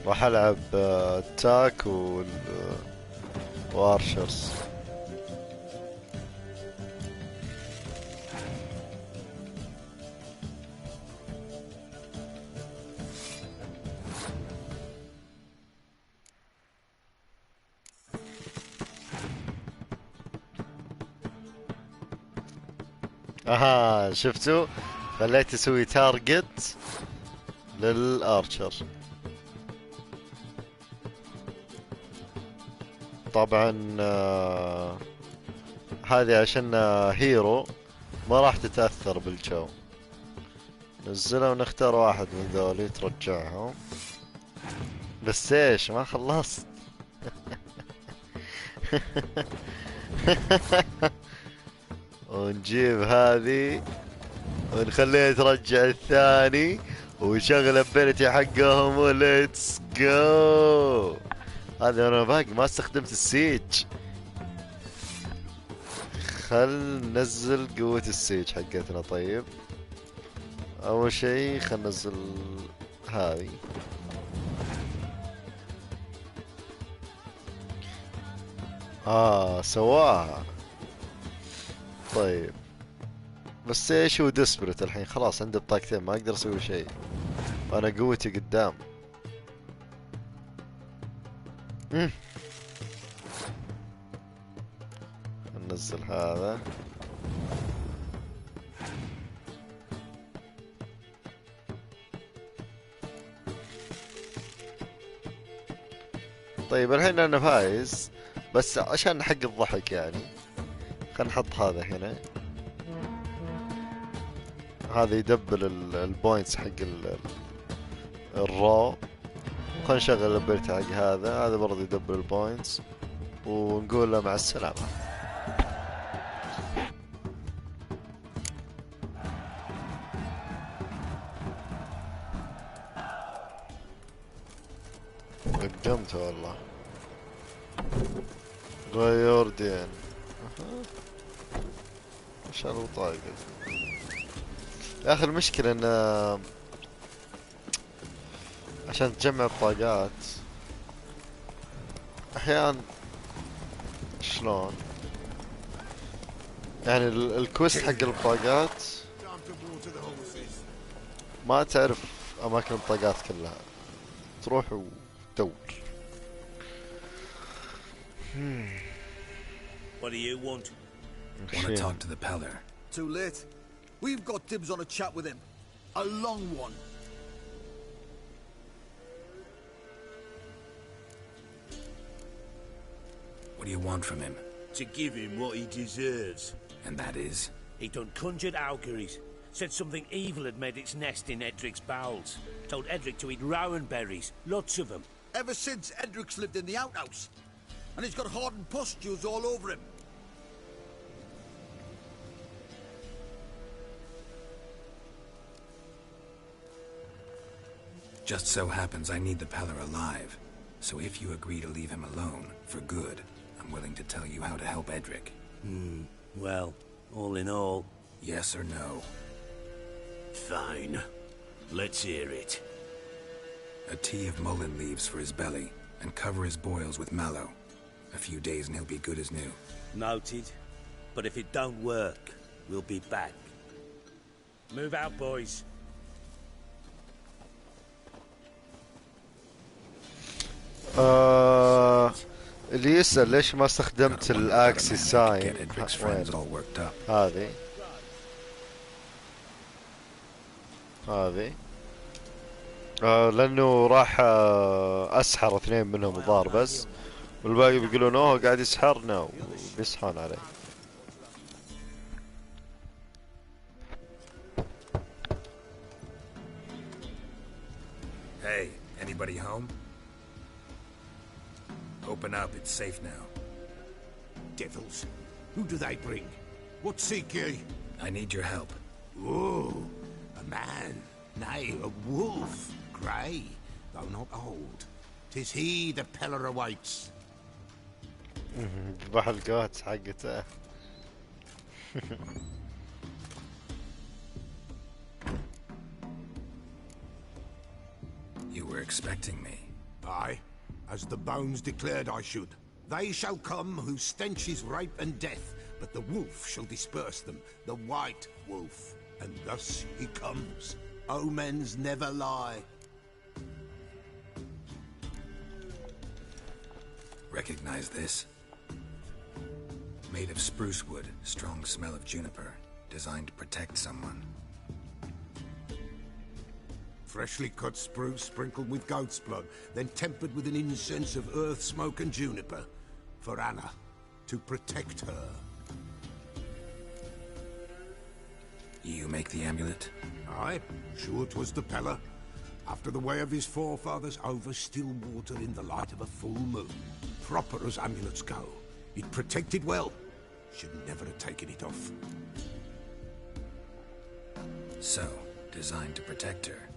راح العب تاك وارشرز. اها شفتوا، خليت اسوي تارجت للارشر. طبعا هذه عشان هيرو ما راح تتأثر بالجو. نزلها ونختار واحد من ذولي ترجعهم. بس ايش ما خلصت. ونجيب هذه ونخليها ترجع الثاني ويشغل ابيلتي حقهم وليتس جو. هذا انا باقي ما استخدمت السيج. خل ننزل قوة السيج حقتنا. طيب اول شي خل ننزل هذه. سواها. طيب بس ايش هو ديسبرت الحين؟ خلاص عنده بطاقتين ما اقدر اسوي شيء. انا قوتي قدام. ننزل هذا. طيب الحين انا فايز، بس عشان حق الضحك يعني خلينا نحط هذا هنا. هذا يدبل البوينتس حق الرو. خلينا نشغل الابيلتي حق هذا برضه يدبل البوينتس، ونقول له مع السلامة. قدمت والله. غير دين. ايش الوطاقة يا اخي؟ المشكلة ان عشان تجمع بطاقات احيانا شلون يعني الكويست حق البطاقات ما تعرف اماكن البطاقات كلها، تروح وتدور. What do you want? Want to talk to the Peller. Too late. We've got dibs on a chat with him. A long one. What do you want from him? To give him what he deserves. And that is? He done conjured auguries. Said something evil had made its nest in Edric's bowels. Told Edric to eat rowan berries. Lots of them. Ever since Edric's lived in the outhouse. And he's got hardened pustules all over him. Just so happens I need the Peller alive. So if you agree to leave him alone, for good, I'm willing to tell you how to help Edric. Well, all in all... Yes or no? Fine. Let's hear it. A tea of mullein leaves for his belly, and cover his boils with mallow. A few days and he'll be good as new. Noted. But if it don't work, we'll be back. Move out, boys. اللي يسأل ليش ما استخدمت الاكسي ساين هذه لانه راح اسحر اثنين منهم ضار بس، والباقي بيقولون اوه قاعد يسحرنا وبيصحون عليه. Hey, anybody home? Open up, it's safe now. Devils? Who do they bring? What seek ye? I need your help. Oh, a man. Nay, a wolf. Grey, though not old. 'Tis he the Peller awaits. ذبح القوات حقته. You were expecting me. Aye, as the bones declared I should. They shall come whose stench is rape and death, but the wolf shall disperse them, the white wolf. And thus he comes. Omens never lie. Recognize this? Made of spruce wood, strong smell of juniper, designed to protect someone. Freshly cut spruce sprinkled with goat's blood, then tempered with an incense of earth, smoke and juniper. For Anna, to protect her. You make the amulet? Aye, sure 'twas the Peller. After the way of his forefathers, over still water in the light of a full moon. Proper as amulets go. It protected well. Should never have taken it off. So, designed to protect her.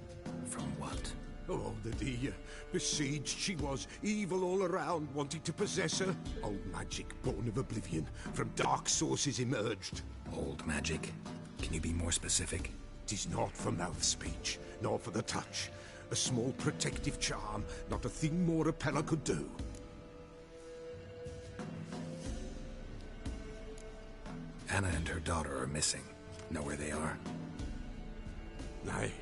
From what? Oh, the besieged she was, evil all around, wanting to possess her. Old magic, born of oblivion, from dark sources emerged. Old magic? Can you be more specific? 'Tis not for mouth speech, nor for the touch. A small protective charm, not a thing more a Peller could do. Anna and her daughter are missing. Know where they are? Nay,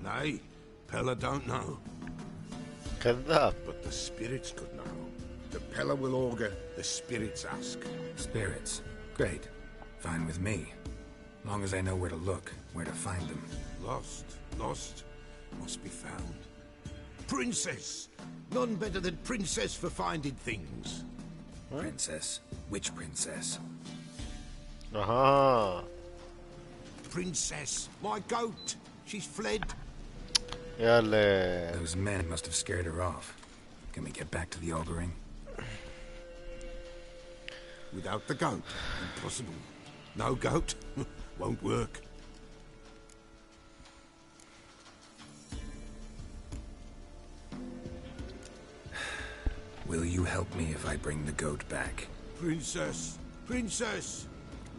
nay. Peller don't know. كذاب. But the spirits could know. The Peller will augur, the spirits ask. Spirits? Great. Fine with me. Long as I know where to look, where to find them. Lost, must be found. Princess! None better than Princess for finding things. Huh? Princess? Which princess? Aha! Princess, my goat. She's fled. يلا. Those men must have scared her off. Can we get back to the auguring? Without the goat, impossible. No goat, won't work. Will you help me if I bring the goat back? Princess,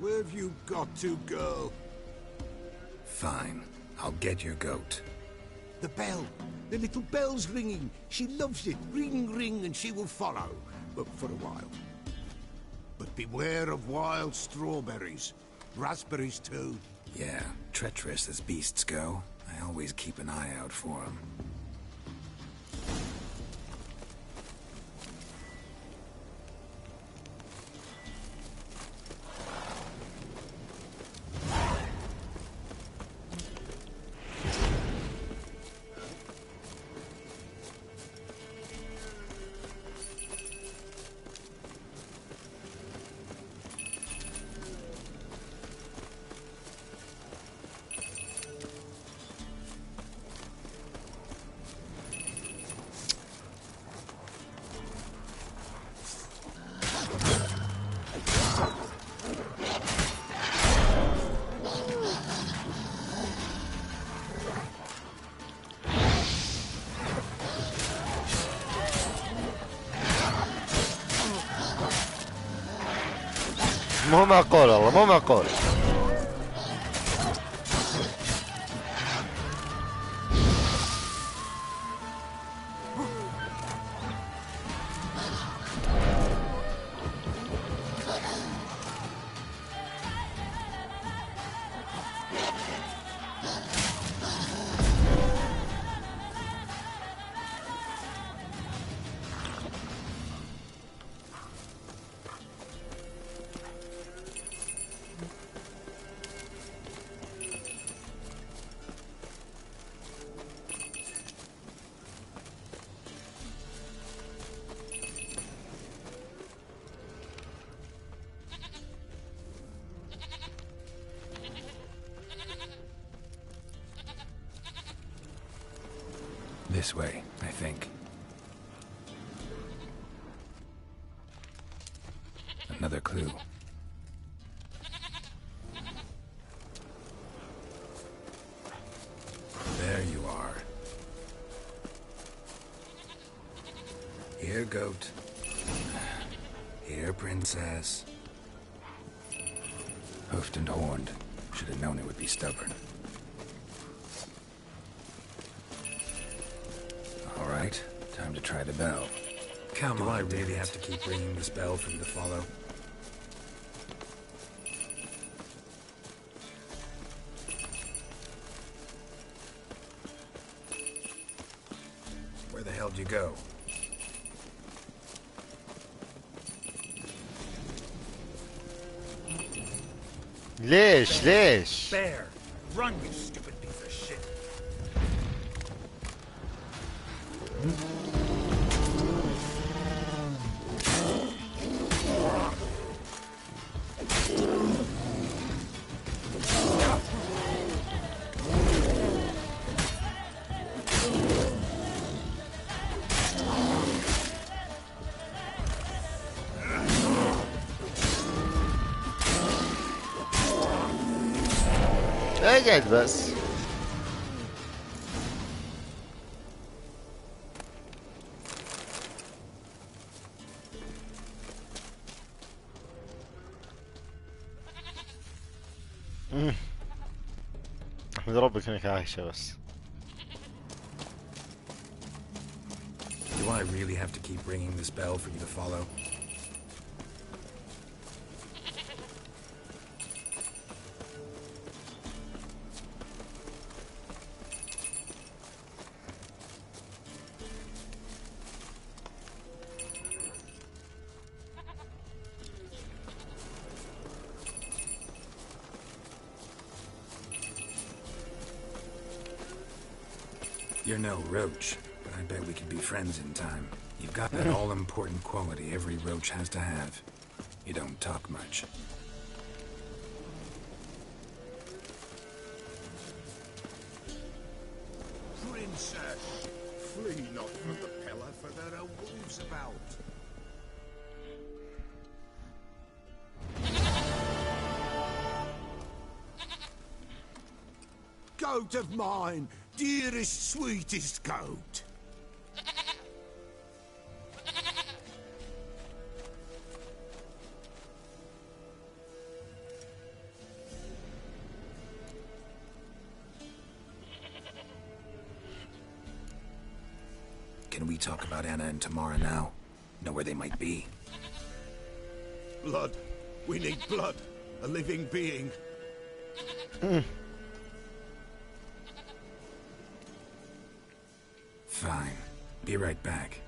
where have you got to, girl? Fine, I'll get your goat. The bell, the little bell's ringing. She loves it. Ring, ring, and she will follow. But for a while. But beware of wild strawberries. Raspberries, too. Yeah, treacherous as beasts go. I always keep an eye out for them. مو معقول والله مو معقول. This way, I think. Another clue. There you are. Here, goat. Here, princess. Hoofed and horned. Should have known it would be stubborn. All right, time time to try the bell. Come on, do I really have to keep ringing this bell for you to follow? Where the hell did you go? ليش؟ Bear, run, you stupid piece of shit. اقعد بس. احمد ربك انك عايشة بس. Do I really have to keep ringing this bell for you to follow? You're no roach, but I bet we could be friends in time. You've got that all-important quality every roach has to have. You don't talk much. Princess, flee not from the pillar, for there are wolves about. Goat of mine, dearest, sweetest goat. Can we talk about Anna and Tamara now? Know where they might be? Blood. We need blood. A living being. Fine. Be right back.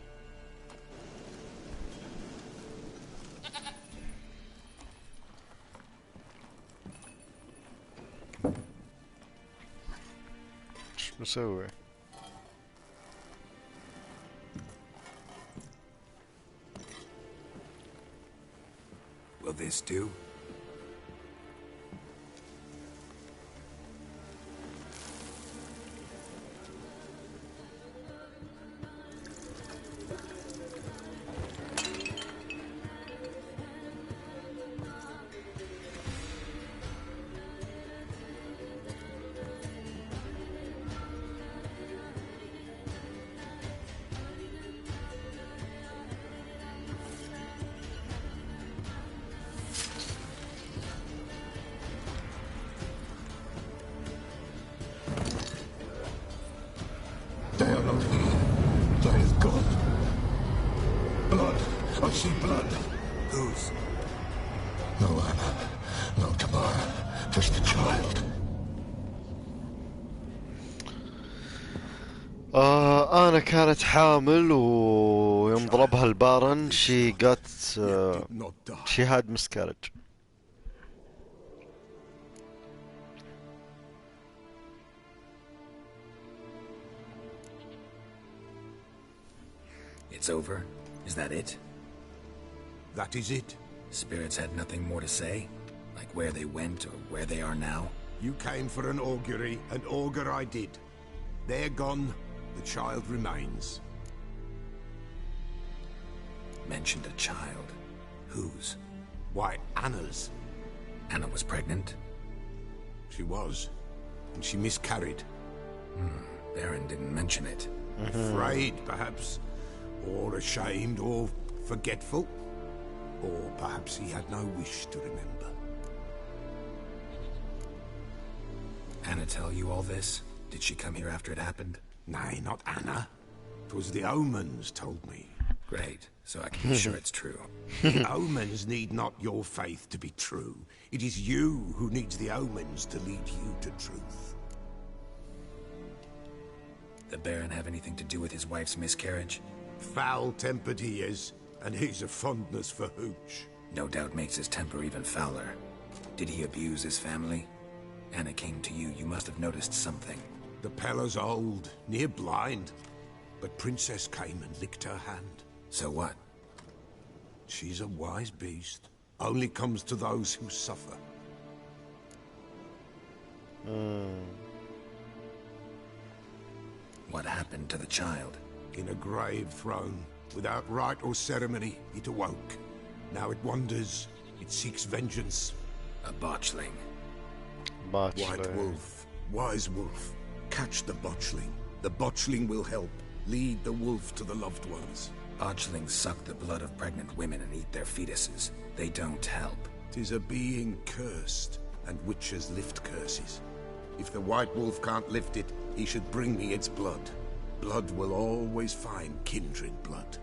شو مسوي؟ Will this do? They are not here. They is God. Blood. I see blood. Whose? No Anna. No Tamara. Just a child. أنا كانت حامل ويوم ضربها البارن she got she had miscarriage. It's over? Is that it? That is it. Spirits had nothing more to say? Like where they went or where they are now? You came for an augury, and augur I did. They're gone. The child remains. Mentioned a child. Whose? Why, Anna's. Anna was pregnant? She was. And she miscarried. Baron didn't mention it. Afraid, perhaps. Or ashamed, or forgetful. Or perhaps he had no wish to remember. Anna tell you all this? Did she come here after it happened? Nay, not Anna. 'Twas the omens told me. Great, so I can be sure it's true. The omens need not your faith to be true. It is you who needs the omens to lead you to truth. The Baron have anything to do with his wife's miscarriage? Foul-tempered he is, and he's a fondness for hooch. No doubt makes his temper even fouler. Did he abuse his family? Anna came to you, you must have noticed something. The Pella's old, near blind, but Princess came and licked her hand. So what? She's a wise beast. Only comes to those who suffer. What happened to the child? In a grave thrown. Without rite or ceremony, it awoke. Now it wanders. It seeks vengeance. A botchling. White wolf. Wise wolf. Catch the botchling. The botchling will help. Lead the wolf to the loved ones. Botchlings suck the blood of pregnant women and eat their fetuses. They don't help. 'Tis a being cursed, and witches lift curses. If the white wolf can't lift it, he should bring me its blood. Blood will always find kindred blood.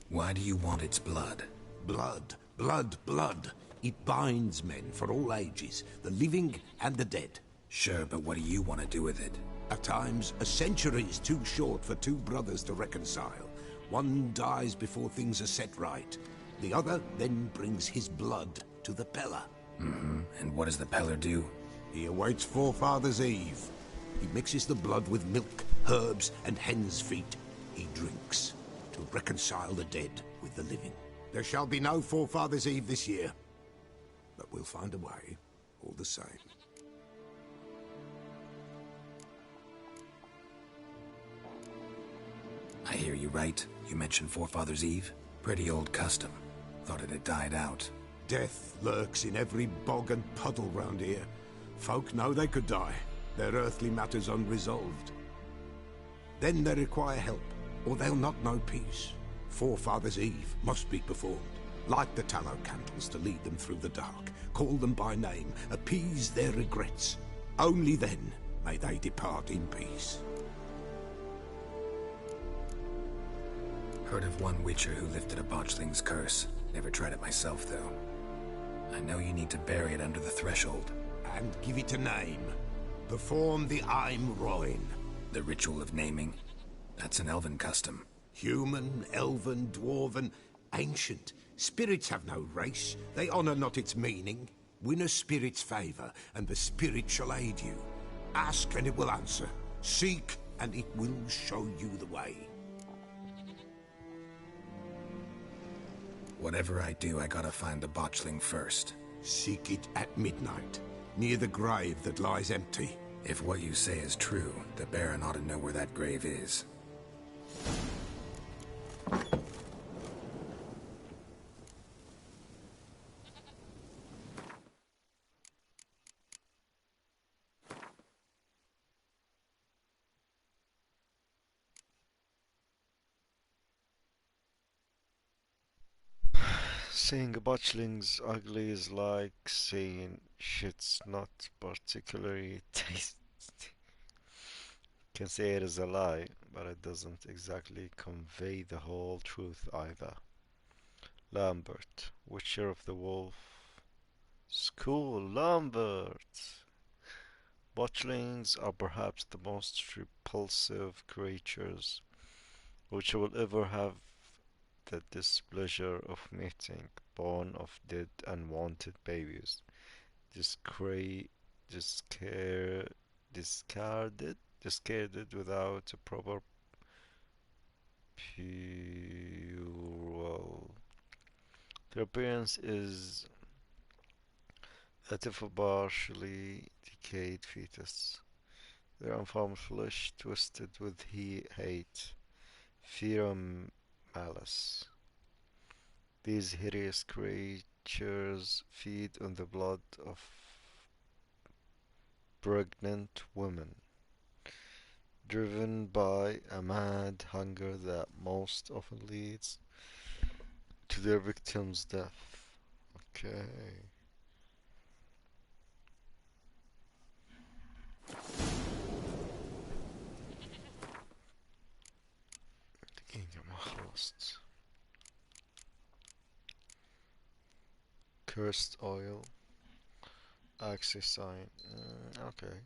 Why do you want its blood? Blood, blood, blood. It binds men for all ages, the living and the dead. Sure, but what do you want to do with it? At times, a century is too short for two brothers to reconcile. One dies before things are set right. The other then brings his blood to the Pella. And what does the Peller do? He awaits Forefathers' Eve. He mixes the blood with milk, herbs, and hen's feet. He drinks to reconcile the dead with the living. There shall be no Forefathers' Eve this year. But we'll find a way, all the same. I hear you right. You mentioned Forefathers' Eve? Pretty old custom. Thought it had died out. Death lurks in every bog and puddle round here. Folk know they could die, their earthly matters unresolved. Then they require help, or they'll not know peace. Forefathers' Eve must be performed. Light the tallow candles to lead them through the dark. Call them by name, appease their regrets. Only then may they depart in peace. Heard of one witcher who lifted a botchling's curse. Never tried it myself, though. I know you need to bury it under the threshold. And give it a name. Perform the Aim Roin. The ritual of naming? That's an elven custom. Human, elven, dwarven, ancient. Spirits have no race. They honor not its meaning. Win a spirit's favor, and the spirit shall aid you. Ask, and it will answer. Seek, and it will show you the way. Whatever I do, I gotta find the botchling first. Seek it at midnight, near the grave that lies empty. If what you say is true, the Baron ought to know where that grave is. Seeing a botchling's ugly is like saying shit's not particularly tasty. Can say it is a lie, but it doesn't exactly convey the whole truth either. Lambert, Witcher of the Wolf. School, Lambert! Botchlings are perhaps the most repulsive creatures which will ever have the displeasure of meeting, born of dead and wanted babies, discarded without a proper burial. Their appearance is that of a partially decayed fetus. Their unformed flesh twisted with hate, fear, and malice. These hideous creatures feed on the blood of pregnant women, driven by a mad hunger that most often leads to their victims' death. اوكي. دقيقة ما خلصت. cursed oil access sign. اوكي.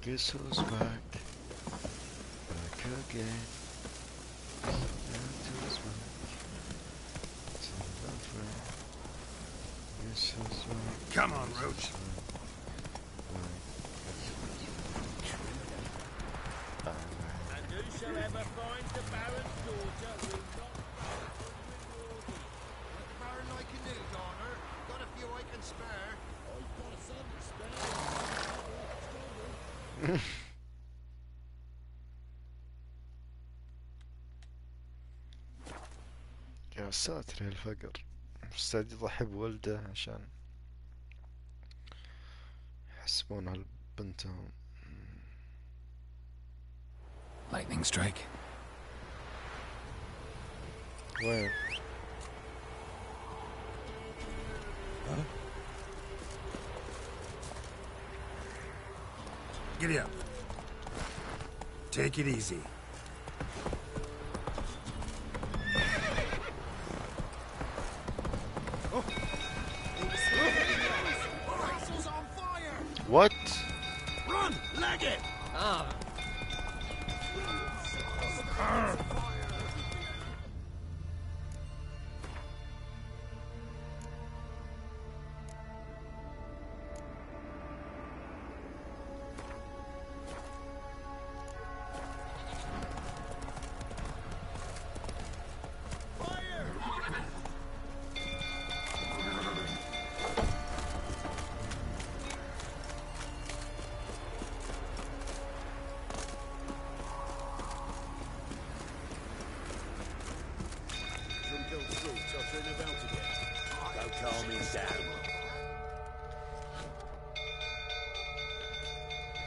Guess who's back? Back again. Back to his back. To the friend. Guess who's back? Come on, Roach. And whosoever finds the Baron's daughter will not rewarded. Let the Baron like a new daughter. Got a few I can spare. I've got a son to spare. يا ساتر يا الفقر، مستعد يضحي بولده عشان يحسبونها لبنتهم. Lightning strike. وين؟ Huh? Giddy up. Take it easy. What? Run! Leg it! Ah.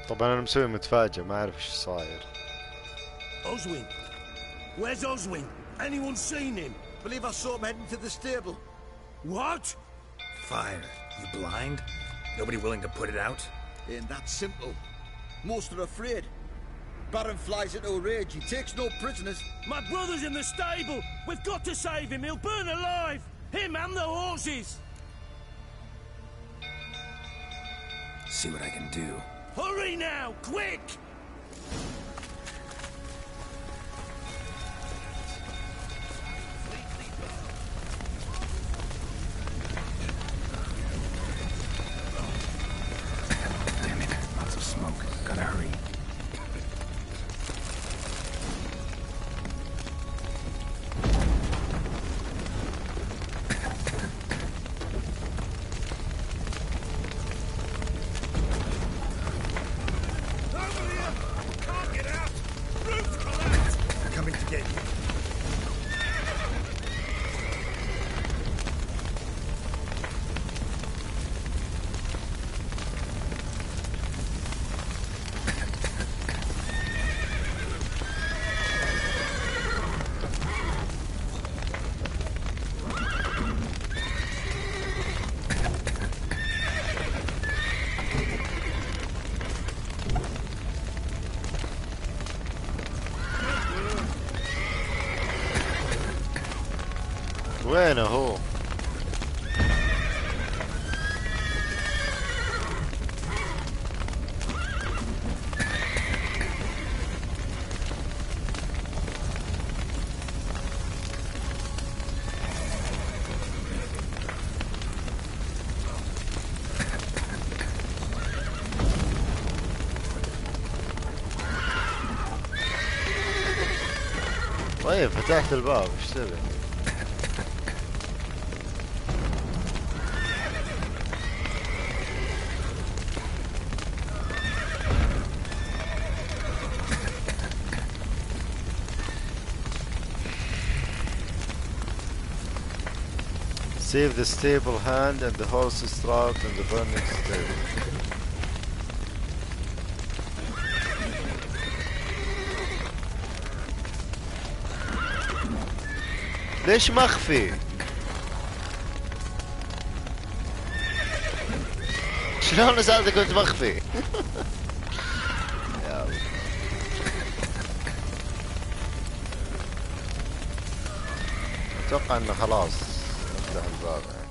طبعا انا مسوي متفاجئ ما اعرف ايش صاير. Oswin. Where's Oswin? Anyone seen him? Believe I saw him heading to the stable. What? Fire. You blind? Nobody willing to put it out? Ain't that simple. Most are afraid. Baron flies into a rage. He takes no prisoners. My brother's in the stable. We've got to save him. He'll burn alive. Him and the horses. See what I can do. Hurry now, quick! Damn it, lots of smoke. Gotta hurry. وينه هو؟ طيب فتحت الباب ايش تبي؟ Save the stable hand and the horses trapped in the burning stable. ليش مخفي؟ شلون اساعدك كنت مخفي؟ يا الله. اتوقع انه خلاص نفتح الباب يعني.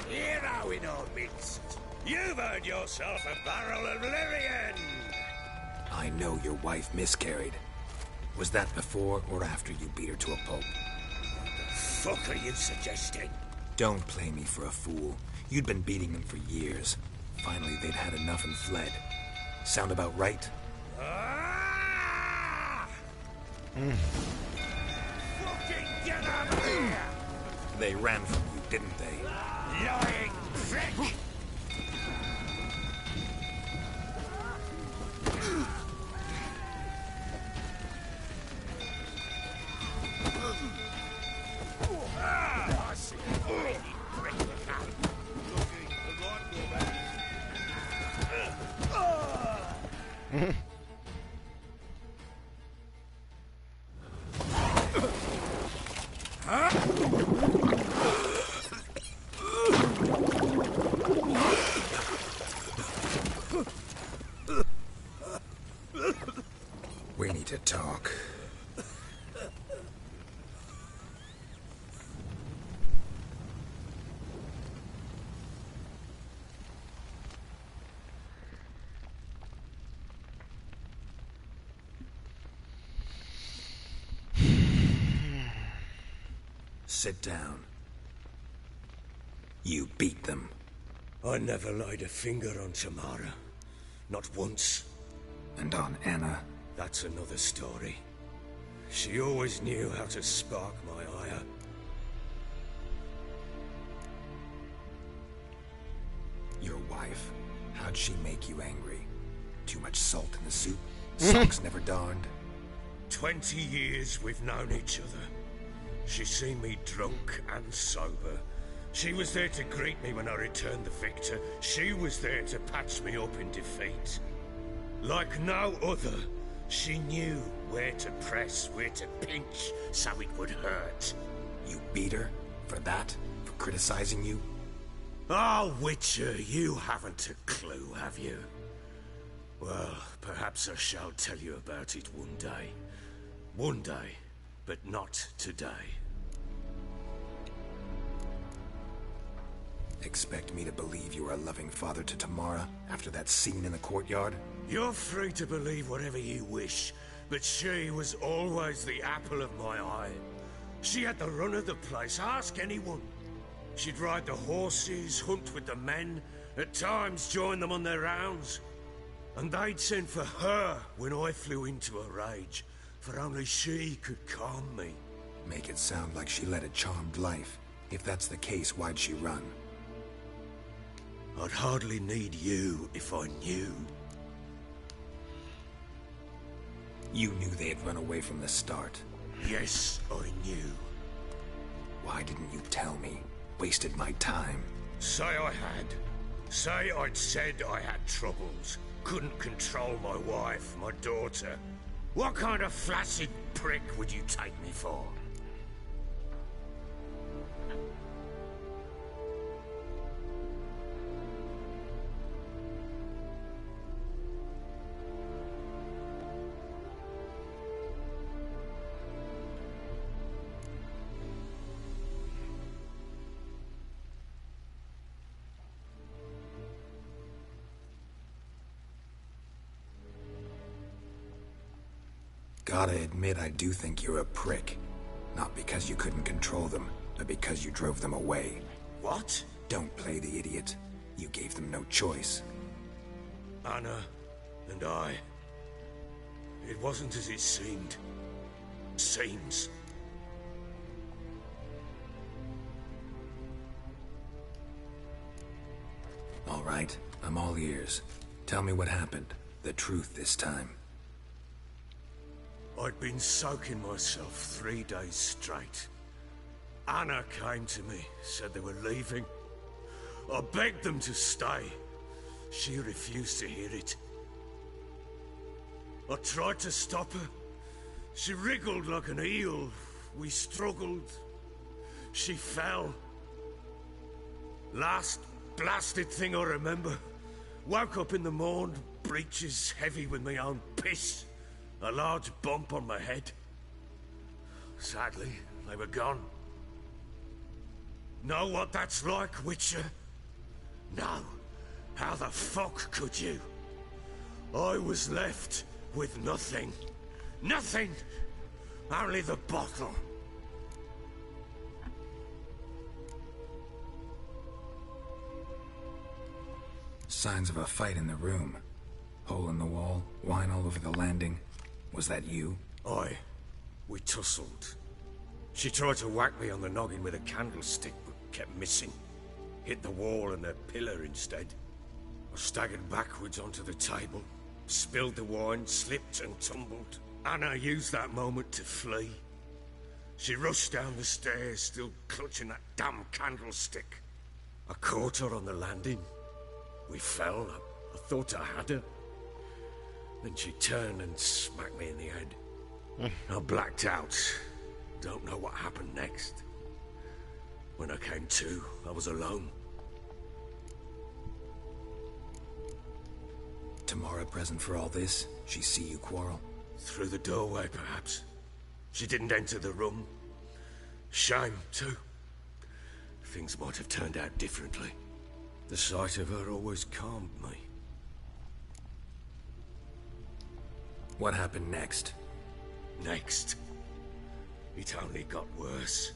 Hero in our midst. You've earned yourself a barrel of Lyrian. I know your wife miscarried. Was that before or after you beat her to a pulp? What the fuck are you suggesting? Don't play me for a fool. You'd been beating them for years. Finally, they'd had enough and fled. Sound about right? Ah! Fucking get out of here! They ran from you, didn't they? Lying prick! I see you really prick the cat. Looking the right woman. We need to talk. Sit down. You beat them. I never laid a finger on Tamara. Not once. And on Anna? That's another story. She always knew how to spark my ire. Your wife, how'd she make you angry? Too much salt in the soup? Socks never darned? 20 years we've known each other. She's seen me drunk and sober. She was there to greet me when I returned the victor. She was there to patch me up in defeat. Like no other, she knew where to press, where to pinch, so it would hurt. You beat her? For that? For criticizing you? Oh, Witcher, you haven't a clue, have you? Well, perhaps I shall tell you about it one day. One day, but not today. Expect me to believe you are a loving father to Tamara after that scene in the courtyard? You're free to believe whatever you wish, but she was always the apple of my eye. She had the run of the place, ask anyone. She'd ride the horses, hunt with the men, at times join them on their rounds. And they'd send for her when I flew into a rage, for only she could calm me. Make it sound like she led a charmed life. If that's the case, why'd she run? I'd hardly need you if I knew. You knew they had run away from the start. Yes, I knew. Why didn't you tell me? Wasted my time. Say I had. Say I'd said I had troubles. Couldn't control my wife, my daughter. What kind of flaccid prick would you take me for? Gotta admit, I do think you're a prick. Not because you couldn't control them, but because you drove them away. What? Don't play the idiot. You gave them no choice. Anna and I. It wasn't as it seemed. Seems. All right, I'm all ears. Tell me what happened. The truth this time. I'd been soaking myself 3 days straight. Anna came to me, said they were leaving. I begged them to stay. She refused to hear it. I tried to stop her. She wriggled like an eel. We struggled. She fell. Last blasted thing I remember. Woke up in the morn, breeches heavy with my own piss. A large bump on my head. Sadly, they were gone. Know what that's like, Witcher? No. How the fuck could you? I was left with nothing. Nothing! Only the bottle. Signs of a fight in the room. Hole in the wall, wine all over the landing. Was that you? Aye. We tussled. She tried to whack me on the noggin with a candlestick, but kept missing. Hit the wall and a pillar instead. I staggered backwards onto the table, spilled the wine, slipped and tumbled. Anna used that moment to flee. She rushed down the stairs, still clutching that damn candlestick. I caught her on the landing. We fell. I thought I had her. Then she turned and smacked me in the head. I blacked out. Don't know what happened next. When I came to, I was alone. Tamara present for all this? She see you quarrel? Through the doorway, perhaps. She didn't enter the room. Shame, too. Things might have turned out differently. The sight of her always calmed me. What happened next? Next? It only got worse.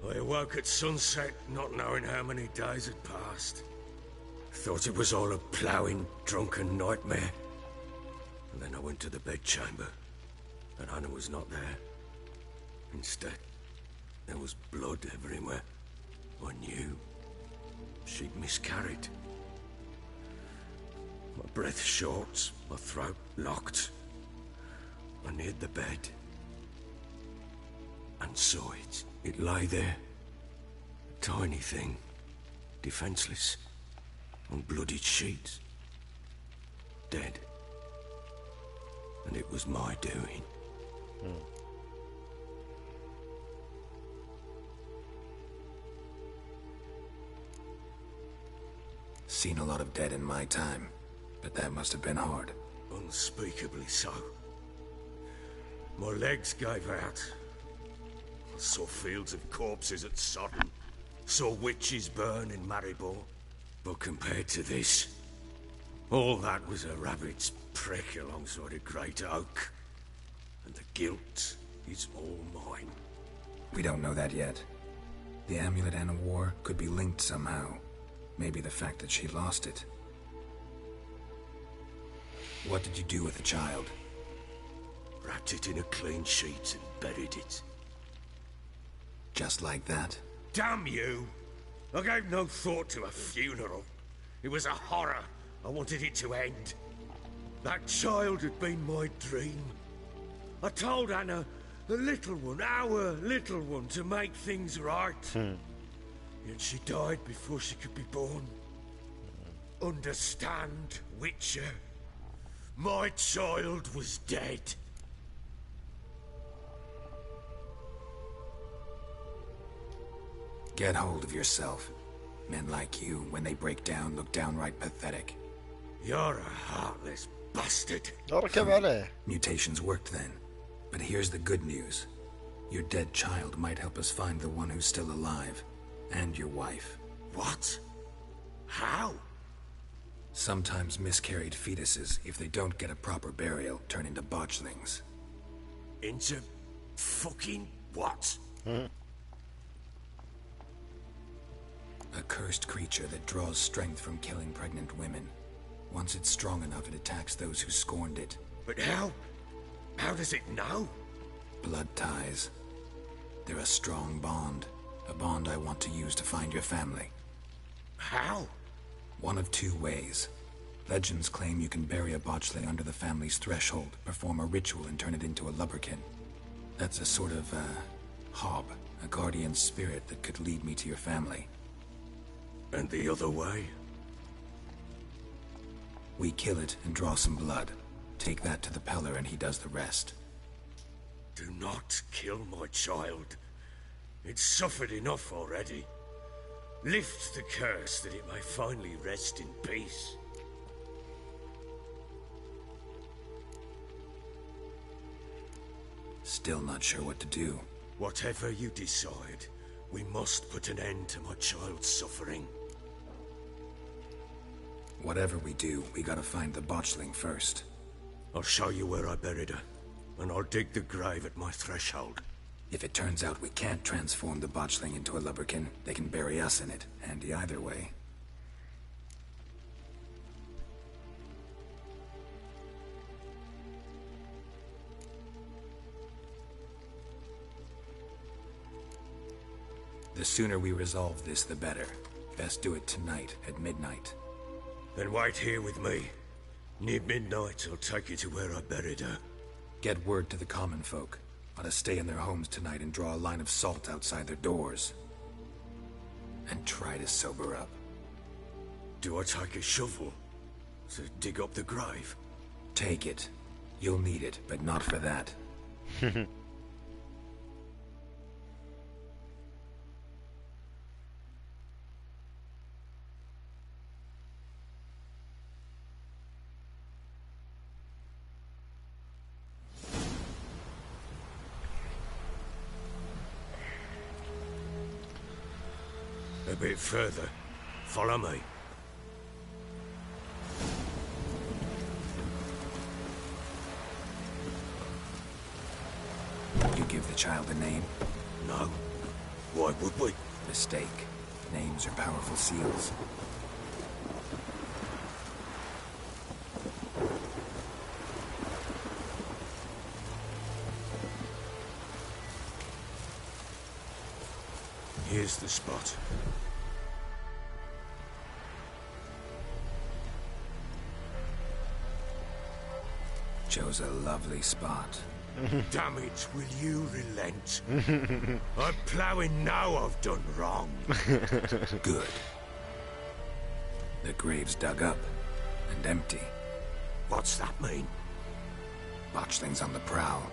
I awoke at sunset, not knowing how many days had passed. Thought it was all a ploughing, drunken nightmare. And then I went to the bedchamber, and Anna was not there. Instead, there was blood everywhere. I knew she'd miscarried. My breath short, my throat locked. I neared the bed and saw it. It lay there, a tiny thing, defenseless, on bloodied sheets, dead. And it was my doing. Seen a lot of dead in my time, but that must have been hard. Unspeakably so. My legs gave out. I saw fields of corpses at Sodom. Saw witches burn in Maribor. But compared to this, all that was a rabbit's prick alongside a great oak. And the guilt is all mine. We don't know that yet. The amulet Anna wore could be linked somehow. Maybe the fact that she lost it. What did you do with the child? Wrapped it in a clean sheet and buried it. Just like that? Damn you! I gave no thought to a funeral. It was a horror. I wanted it to end. That child had been my dream. I told Anna, the little one, our little one, to make things right. Yet she died before she could be born. Understand, Witcher? My child was dead. Get hold of yourself. Men like you, when they break down, look downright pathetic. You're a heartless bastard. اركب عليه. Mutations worked then. But here's the good news. Your dead child might help us find the one who's still alive. And your wife. What? How? Sometimes miscarried fetuses, if they don't get a proper burial, turn into botchlings. Into fucking what? A cursed creature that draws strength from killing pregnant women. Once it's strong enough, it attacks those who scorned it. But how? How does it know? Blood ties. They're a strong bond. A bond I want to use to find your family. How? One of two ways. Legends claim you can bury a botchling under the family's threshold, perform a ritual and turn it into a lubberkin. That's a sort of, hob, a guardian spirit that could lead me to your family. And the other way? We kill it and draw some blood. Take that to the Peller and he does the rest. Do not kill my child. It's suffered enough already. Lift the curse that it may finally rest in peace. Still not sure what to do. Whatever you decide, we must put an end to my child's suffering. Whatever we do, we gotta find the botchling first. I'll show you where I buried her, and I'll dig the grave at my threshold. If it turns out we can't transform the botchling into a lubberkin, they can bury us in it. Handy either way. The sooner we resolve this, the better. Best do it tonight, at midnight. Then wait here with me. Near midnight, I'll take you to where I buried her. Get word to the common folk. Ought to stay in their homes tonight and draw a line of salt outside their doors. And try to sober up. Do I take a shovel to dig up the grave? Take it. You'll need it, but not for that. A bit further. Follow me. You give the child a name? No. Why would we? Mistake. Names are powerful seals. Here's the spot. Chose a lovely spot. Damn it, will you relent? I'm ploughing now I've done wrong. Good. The grave's dug up and empty. What's that mean? Botchling's on the prowl.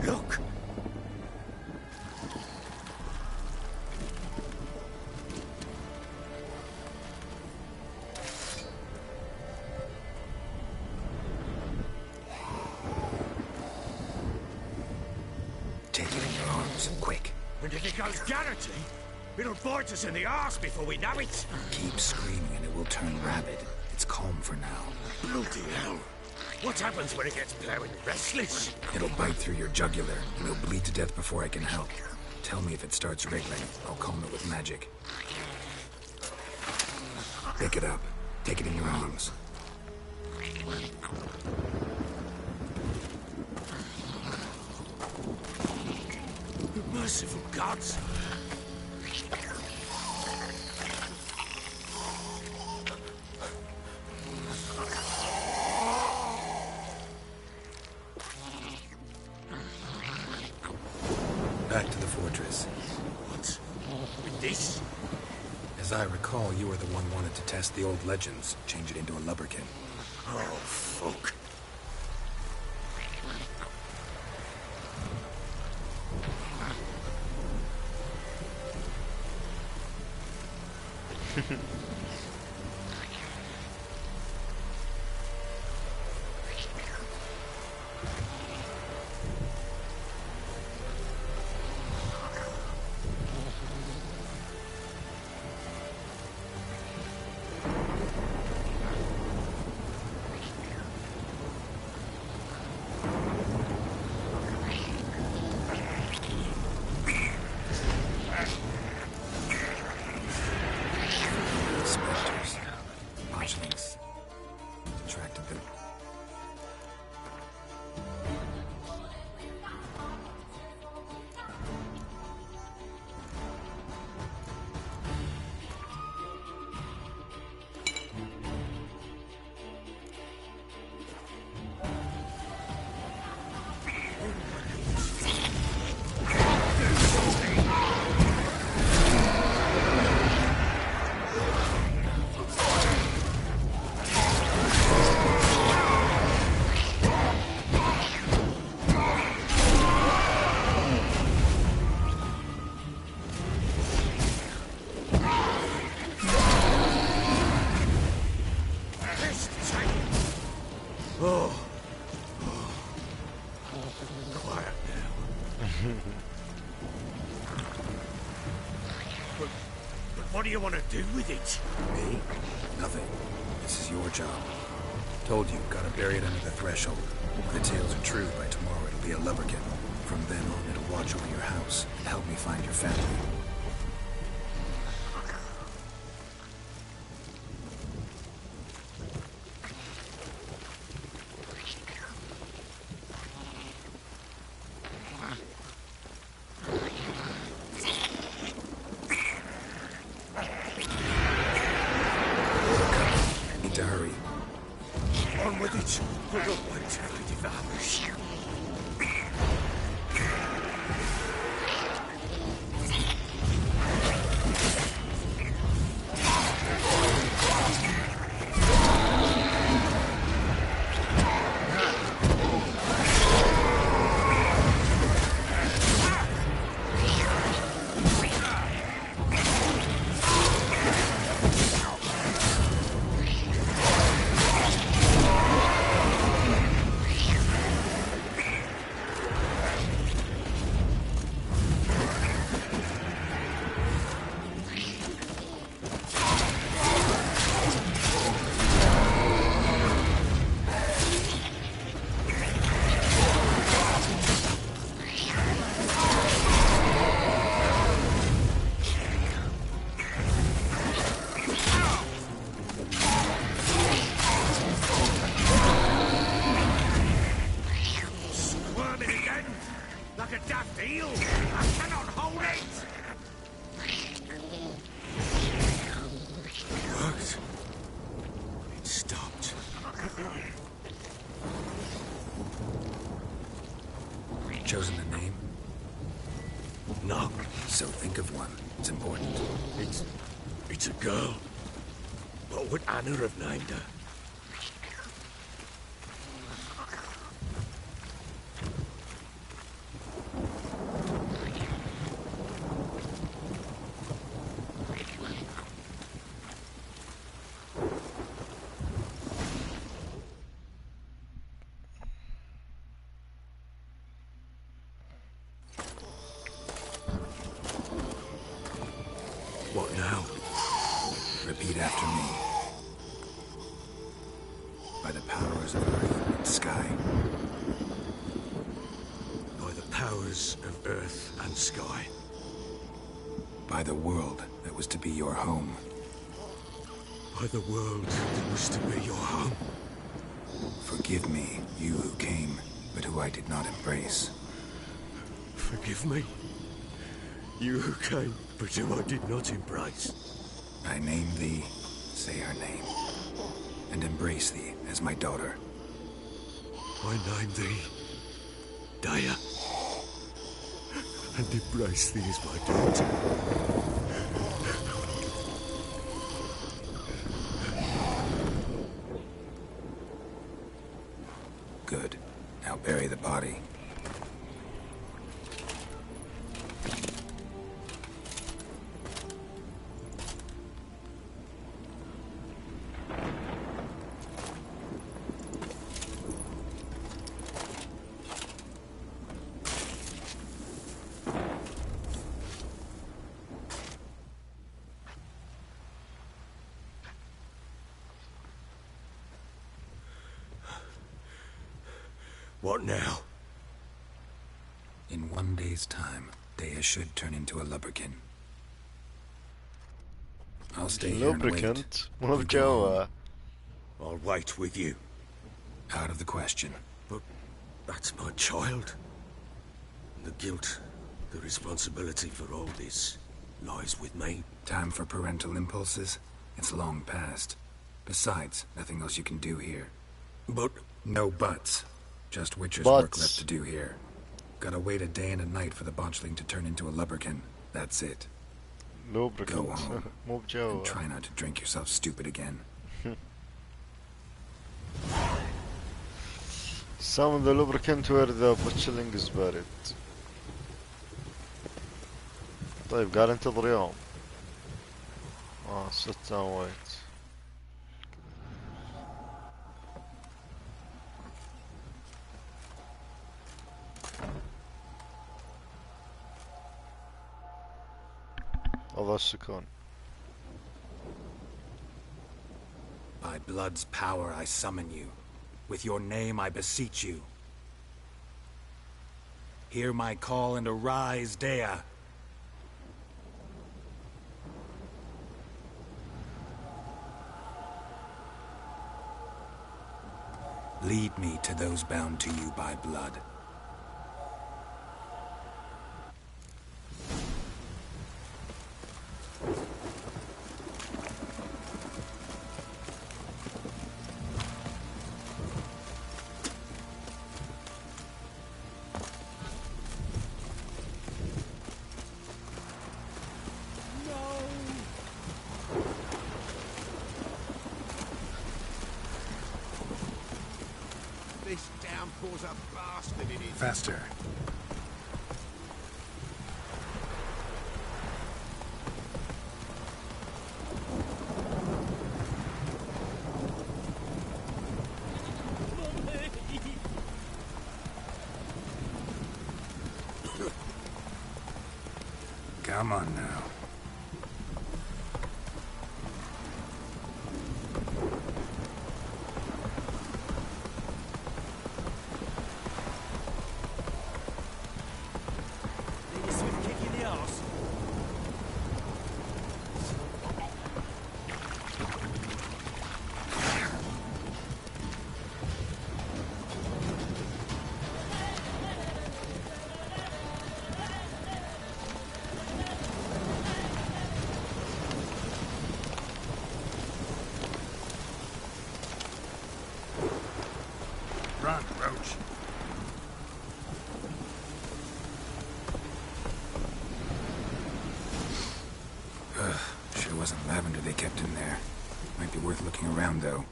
Look! Take it in your arms, quick. And if it goes garroty, it'll bite us in the arse before we know it. Keep screaming and it will turn rabid. It's calm for now. Bloody hell. What happens when it gets ploughing restless? It'll bite through your jugular, and you'll bleed to death before I can help. Tell me if it starts wriggling. I'll calm it with magic. Pick it up. Take it in your arms. Merciful gods! Back to the fortress. What? With this? As I recall, you were the one wanted to test the old legends, change it into a lubberkin. Oh, fuck. What do you want to do with it? Me? Nothing. This is your job. Told you, gotta bury it under the threshold. If the tales are true, by tomorrow it'll be a lubberkin. From then on, it'll watch over your house and help me find your family. Need to hurry. On with it. Put up my temple devours. Chosen a name? No. So think of one. It's important. It's a girl. What would Anna have named her? What now? Repeat after me. By the powers of earth and sky. By the powers of earth and sky. By the world that was to be your home. By the world that was to be your home. Forgive me, you who came, but who I did not embrace. Forgive me. You who came, but who I did not embrace. I name thee, say her name, and embrace thee as my daughter. I name thee, Daya, and embrace thee as my daughter. Good. Now bury the body. What now? In 1 day's time, Daya should turn into a lubberkin. I'll stay here and wait. Lubricant? You مو go home. بجوه. I'll wait with you. Out of the question. But that's my child. The guilt, the responsibility for all this lies with me. Time for parental impulses? It's long past. Besides, nothing else you can do here. But... No buts. Just Witcher's Buts. work left to do here. Gotta wait a day and a night for the botchling to turn into a lubberkin. That's it. Go lubricant home. مو And بجوه. try not to drink yourself stupid again. Summon the lubricant where the butchling is buried. طيب قال انتظر يوم. 6 ويت. الله السكون. By blood's power I summon you. With your name I beseech you. Hear my call and arise, Dea. Lead me to those bound to you by blood. This downpour's a bastard in it. Faster. Come on now. Run, Roach. Sure wasn't lavender they kept in there. Might be worth looking around, though.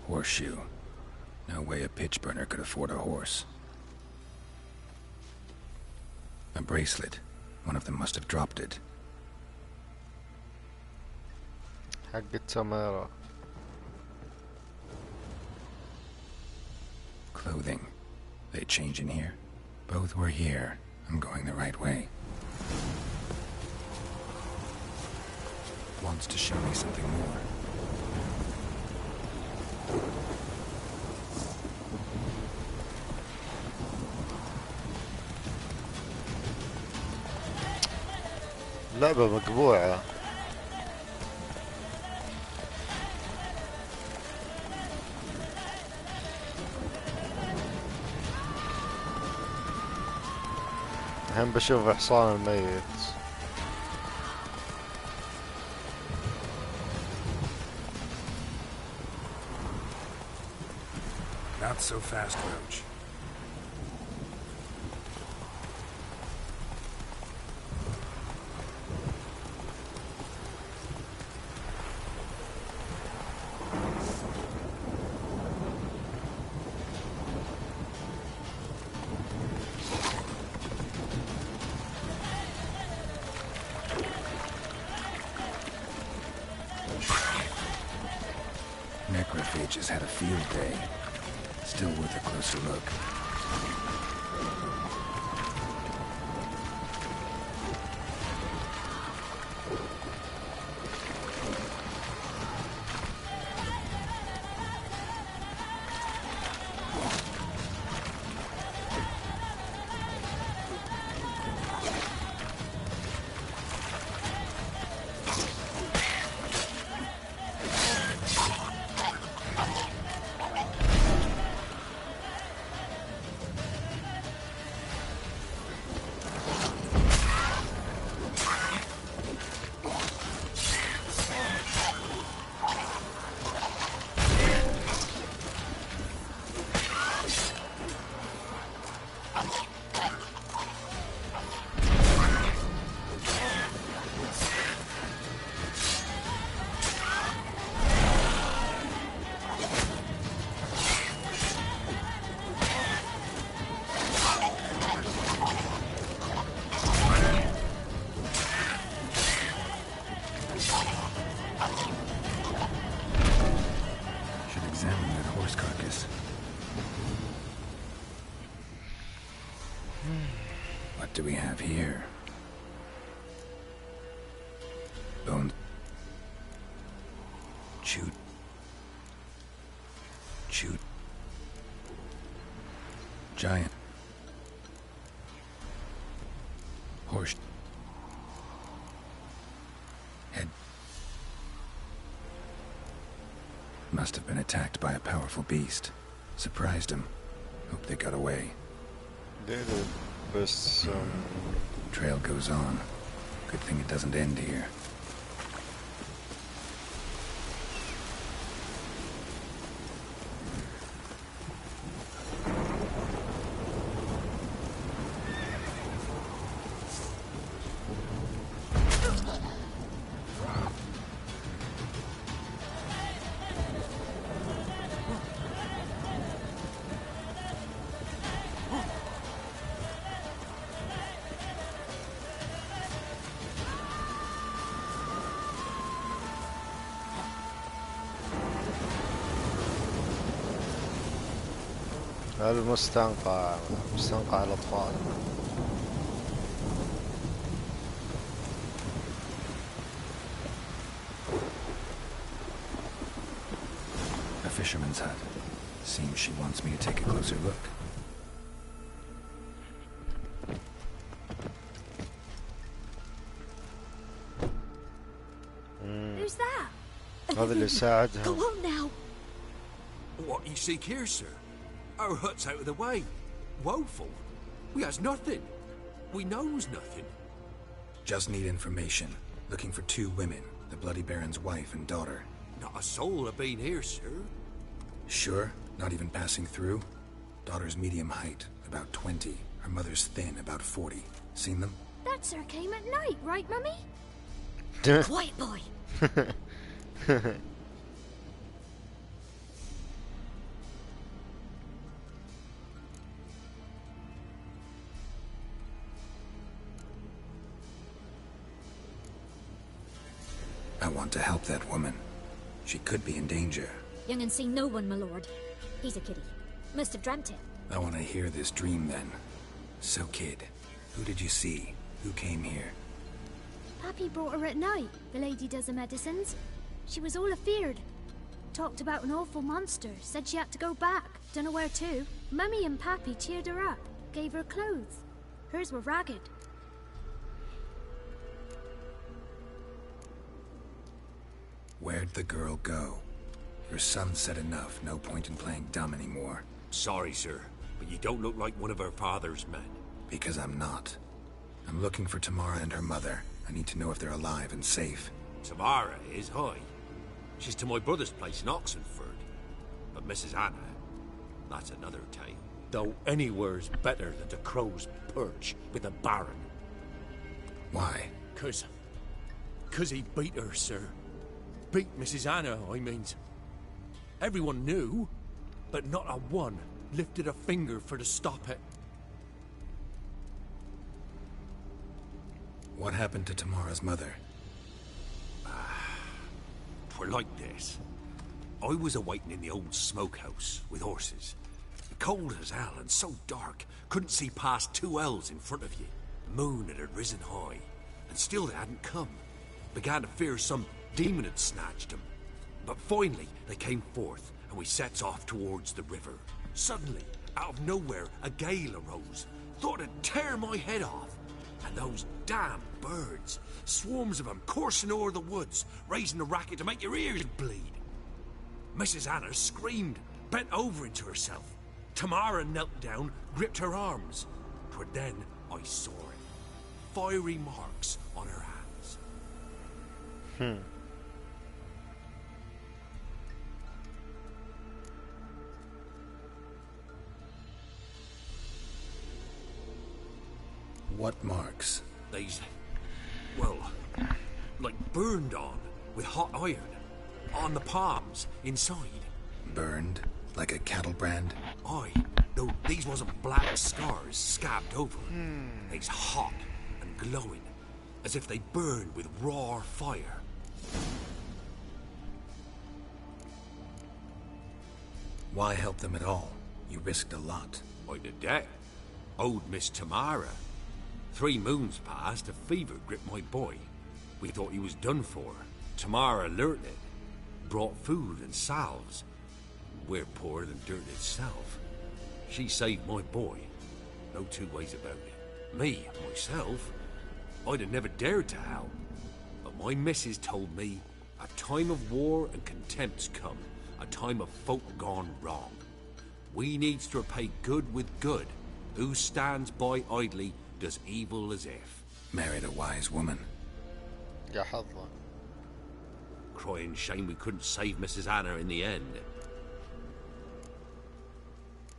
Horseshoe. No way a pitch burner could afford a horse. A bracelet. One of them must have dropped it. حق التمارة. Clothing. They change in here? Both were here. I'm going the right way. Wants to show me something more. لعبة مقبوعة. الحين بشوف حصان الميت. Not so fast, Roach. Necrophages had a field day. Still worth a closer look. What do we have here? Bones. Shoot. Shoot. Giant. Horse. Head. Must have been attacked by a powerful beast. Surprised him. Hope they got away. Trail goes on. Good thing it doesn't end here. المستنقع مستنقع الأطفال. A fisherman's hut. Seems she wants me to take a closer look. Who's that? هذا اللي يساعدها. Go on now. What you seek here, sir? Our hut's out of the way. Woeful. We has nothing. We knows nothing. Just need information. Looking for 2 women. The Bloody Baron's wife and daughter. Not a soul have been here, sir. Sure? Not even passing through? Daughter's medium height, about 20. Her mother's thin, about 40. Seen them? That sir came at night, right, Mummy? Quiet, boy. I want to help that woman. She could be in danger. Young and seen no one, my lord. He's a kiddie. Must have dreamt it. I want to hear this dream then. So, kid, who did you see? Who came here? Pappy brought her at night. The lady does the medicines. She was all afeared. Talked about an awful monster. Said she had to go back. Don't know where to. Mummy and Pappy cheered her up. Gave her clothes. Hers were ragged. Where'd the girl go? Your son said enough. No point in playing dumb anymore. Sorry, sir, but you don't look like one of her father's men. Because I'm not. I'm looking for Tamara and her mother. I need to know if they're alive and safe. Tamara is high. She's to my brother's place in Oxenford. But Mrs. Anna, that's another tale. Though anywhere's better than the Crow's Perch with a Baron. Why? 'Cause he beat her, sir. Beat Mrs. Anna, I means. Everyone knew, but not a one lifted a finger for to stop it. What happened to Tamara's mother? Twere like this. I was awaiting in the old smokehouse with horses. Cold as hell and so dark, couldn't see past 2 ells in front of you. The moon had risen high, and still they hadn't come. Began to fear some demon had snatched them. But finally, they came forth, and we sets off towards the river. Suddenly, out of nowhere, a gale arose. Thought it'd tear my head off. And those damn birds, swarms of them coursing o'er the woods, raising a racket to make your ears bleed. Mrs. Anna screamed, bent over into herself. Tamara knelt down, gripped her arms. 'Twere then I saw it. Fiery marks on her hands. What marks? They's, well, like burned on with hot iron. On the palms, inside. Burned? Like a cattle brand? Aye, though these wasn't black scars scabbed over. They's hot and glowing, as if they burned with raw fire. Why help them at all? You risked a lot. By the debt. Owed Miss Tamara. 3 moons passed, a fever gripped my boy. We thought he was done for. Tamara learnt it. brought food and salves. We're poorer than dirt itself. She saved my boy. No two ways about it. Me, myself, I'd have never dared to help. But my missus told me a time of war and contempt's come. A time of folk gone wrong. We needs to repay good with good. Who stands by idly does evil as if. Married a wise woman. يا حظك. Crying shame we couldn't save Mrs. Anna in the end.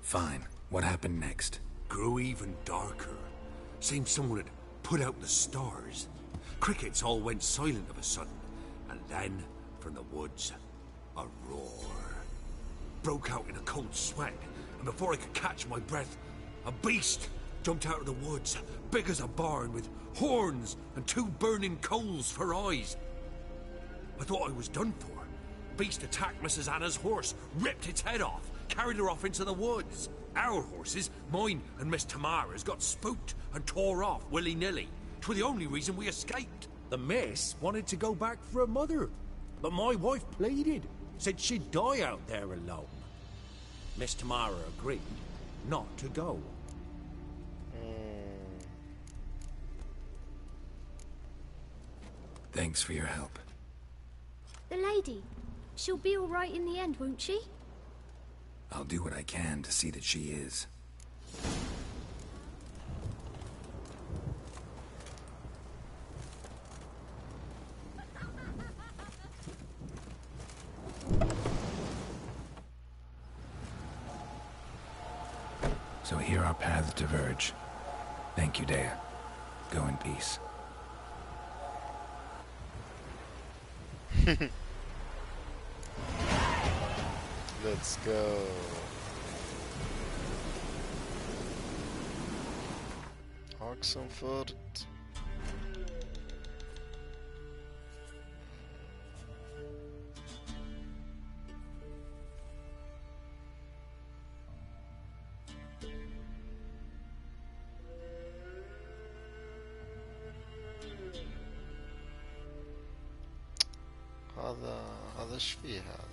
Fine. What happened next? Grew even darker. Seemed someone had put out the stars. Crickets all went silent of a sudden. And then, from the woods, a roar. Broke out in a cold sweat. And before I could catch my breath, a beast jumped out of the woods, big as a barn, with horns and 2 burning coals for eyes. I thought I was done for. Beast attacked Mrs. Anna's horse, ripped its head off, carried her off into the woods. Our horses, mine and Miss Tamara's, got spooked and tore off willy-nilly. 'Twas the only reason we escaped. The miss wanted to go back for her mother, but my wife pleaded, said she'd die out there alone. Miss Tamara agreed not to go. Thanks for your help. The lady. She'll be all right in the end, won't she? I'll do what I can to see that she is. So here our paths diverge. Thank you, Dea. Go in peace. Let's go. Oxenford. هذا ايش فيه هذا؟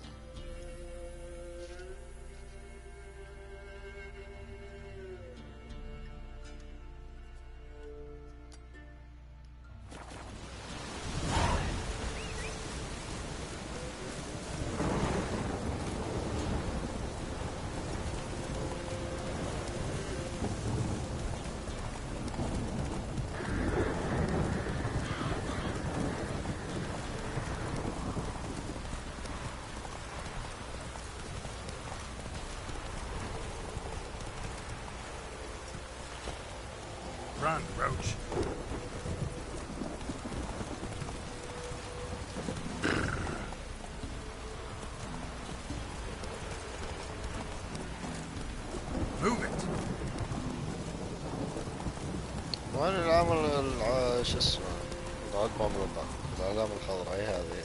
Run, Roach. Move it. وين العلامة شو اسمه؟ العلامة الخضراء هي هذه.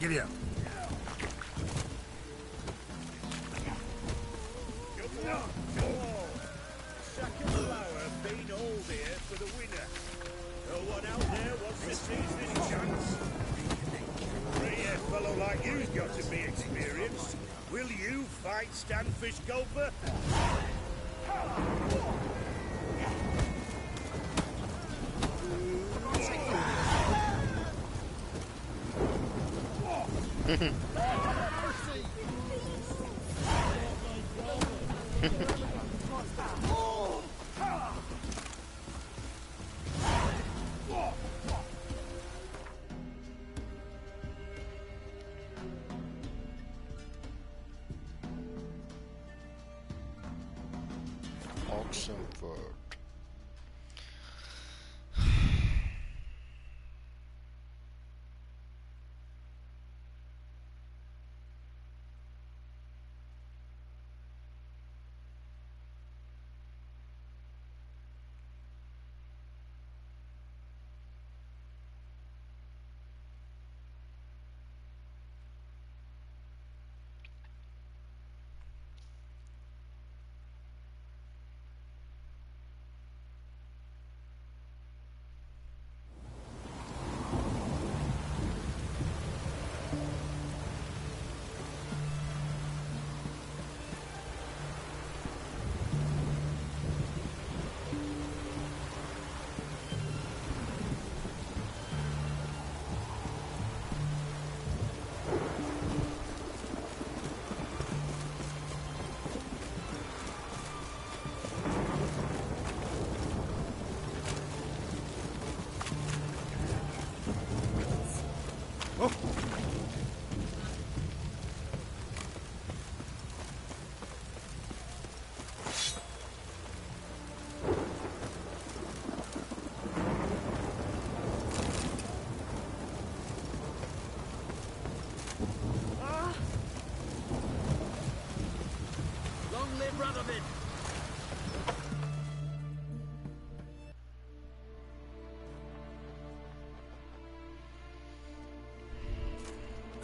Giddy up. Second flower been all here for the winner. No one out there wants to seize this chance. A fellow like you's got to be experienced. Will you fight Stanfish Golfer? Oxenford.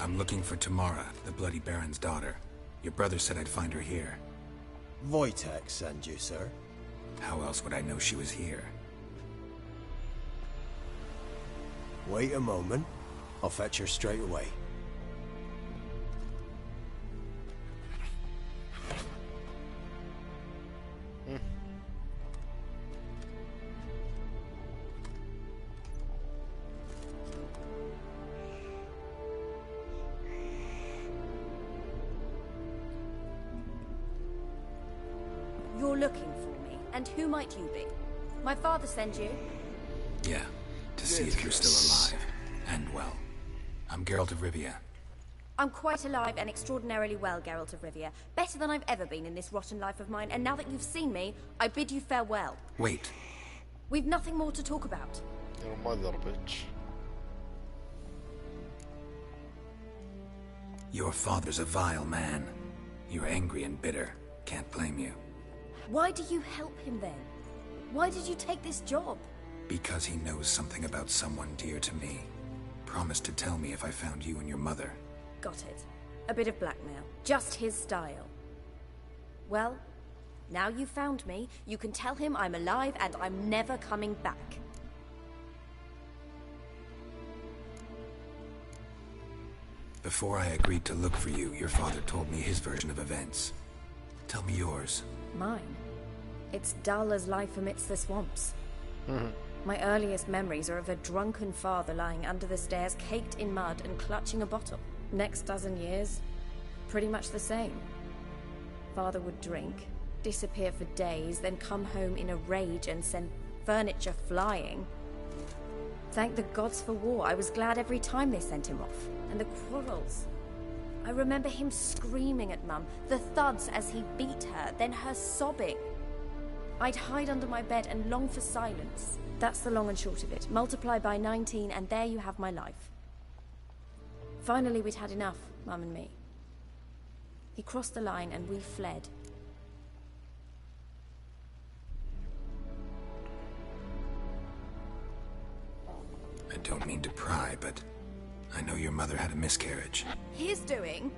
I'm looking for Tamara, the Bloody Baron's daughter. Your brother said I'd find her here. Wojtek sent you, sir. How else would I know she was here? Wait a moment. I'll fetch her straight away. You're looking for me, and who might you be? My father sent you? Yeah, to see if you're still alive, and well. I'm Geralt of Rivia. I'm quite alive and extraordinarily well, Geralt of Rivia. Better than I've ever been in this rotten life of mine, and now that you've seen me, I bid you farewell. Wait. We've nothing more to talk about. Your mother, bitch. Your father's a vile man. You're angry and bitter. Can't blame you. Why do you help him then? Why did you take this job? Because he knows something about someone dear to me. Promised to tell me if I found you and your mother. Got it. A bit of blackmail. Just his style. Well, now you've found me, you can tell him I'm alive and I'm never coming back. Before I agreed to look for you, your father told me his version of events. Tell me yours. Mine? It's dull as life amidst the swamps. My earliest memories are of a drunken father lying under the stairs, caked in mud and clutching a bottle. Next dozen years, pretty much the same. Father would drink, disappear for days, then come home in a rage and send furniture flying. Thank the gods for war. I was glad every time they sent him off. And the quarrels. I remember him screaming at Mum, the thuds as he beat her, then her sobbing. I'd hide under my bed and long for silence. That's the long and short of it. Multiply by 19 and there you have my life. Finally we'd had enough, Mum and me. He crossed the line and we fled. I don't mean to pry, but I know your mother had a miscarriage. His doing?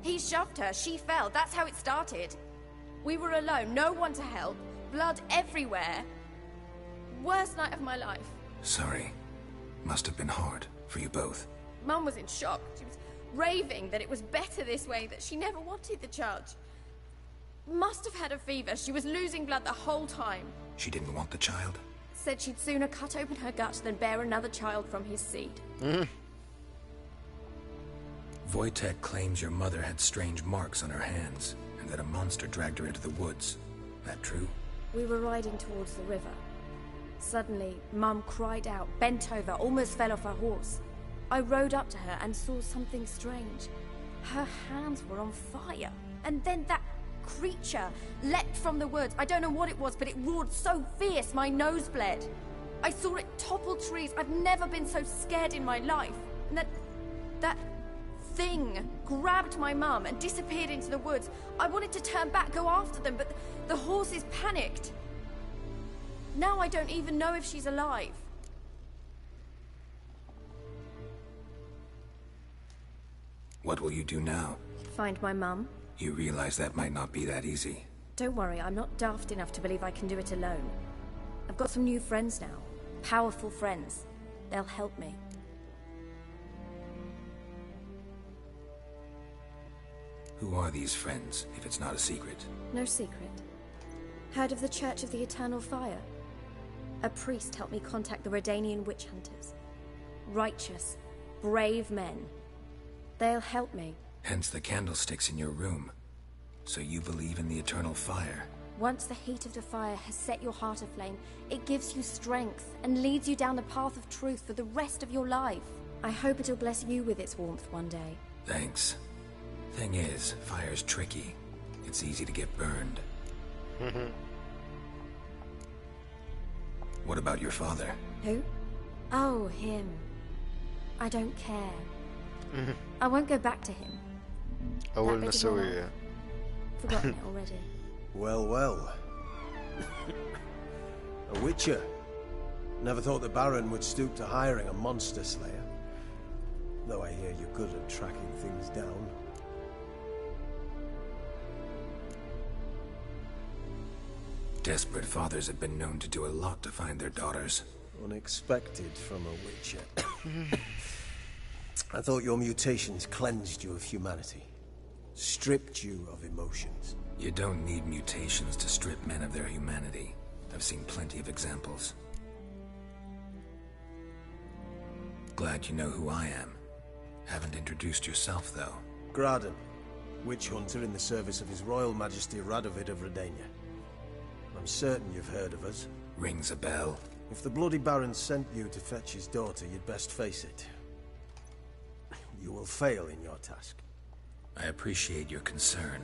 He shoved her, she fell, that's how it started. We were alone, no one to help, blood everywhere. Worst night of my life. Sorry. Must have been hard for you both. Mum was in shock. She was raving that it was better this way, that she never wanted the charge. Must have had a fever, she was losing blood the whole time. She didn't want the child? Said she'd sooner cut open her gut than bear another child from his seed. Wojtek claims your mother had strange marks on her hands, and that a monster dragged her into the woods. That true? We were riding towards the river. Suddenly, Mum cried out, bent over, almost fell off her horse. I rode up to her and saw something strange. Her hands were on fire. And then that creature leapt from the woods. I don't know what it was, but it roared so fierce my nose bled. I saw it topple trees. I've never been so scared in my life. And that thing grabbed my mum and disappeared into the woods. I wanted to turn back, go after them, but the horses panicked. Now I don't even know if she's alive. What will you do now? Find my mum. You realize that might not be that easy. Don't worry, I'm not daft enough to believe I can do it alone. I've got some new friends now. Powerful friends. They'll help me. Who are these friends, if it's not a secret? No secret. Heard of the Church of the Eternal Fire? A priest helped me contact the Redanian witch hunters. Righteous, brave men. They'll help me. Hence the candlesticks in your room. So you believe in the eternal fire? Once the heat of the fire has set your heart aflame, it gives you strength and leads you down the path of truth for the rest of your life. I hope it'll bless you with its warmth one day. Thanks. Thing is, fire's tricky. It's easy to get burned. What about your father? Who? Oh, him. I don't care. I won't go back to him. أول نسوية. Forgotten it already. Well, well. A witcher. Never thought the Baron would stoop to hiring a monster slayer. Though I hear you're good at tracking things down. Desperate fathers have been known to do a lot to find their daughters. Unexpected from a witcher. I thought your mutations cleansed you of humanity. Stripped you of emotions. You don't need mutations to strip men of their humanity. I've seen plenty of examples. Glad you know who I am. Haven't introduced yourself, though. Graden, witch hunter in the service of His Royal Majesty Radovid of Redania. I'm certain you've heard of us. Rings a bell. If the Bloody Baron sent you to fetch his daughter, you'd best face it. You will fail in your task. I appreciate your concern,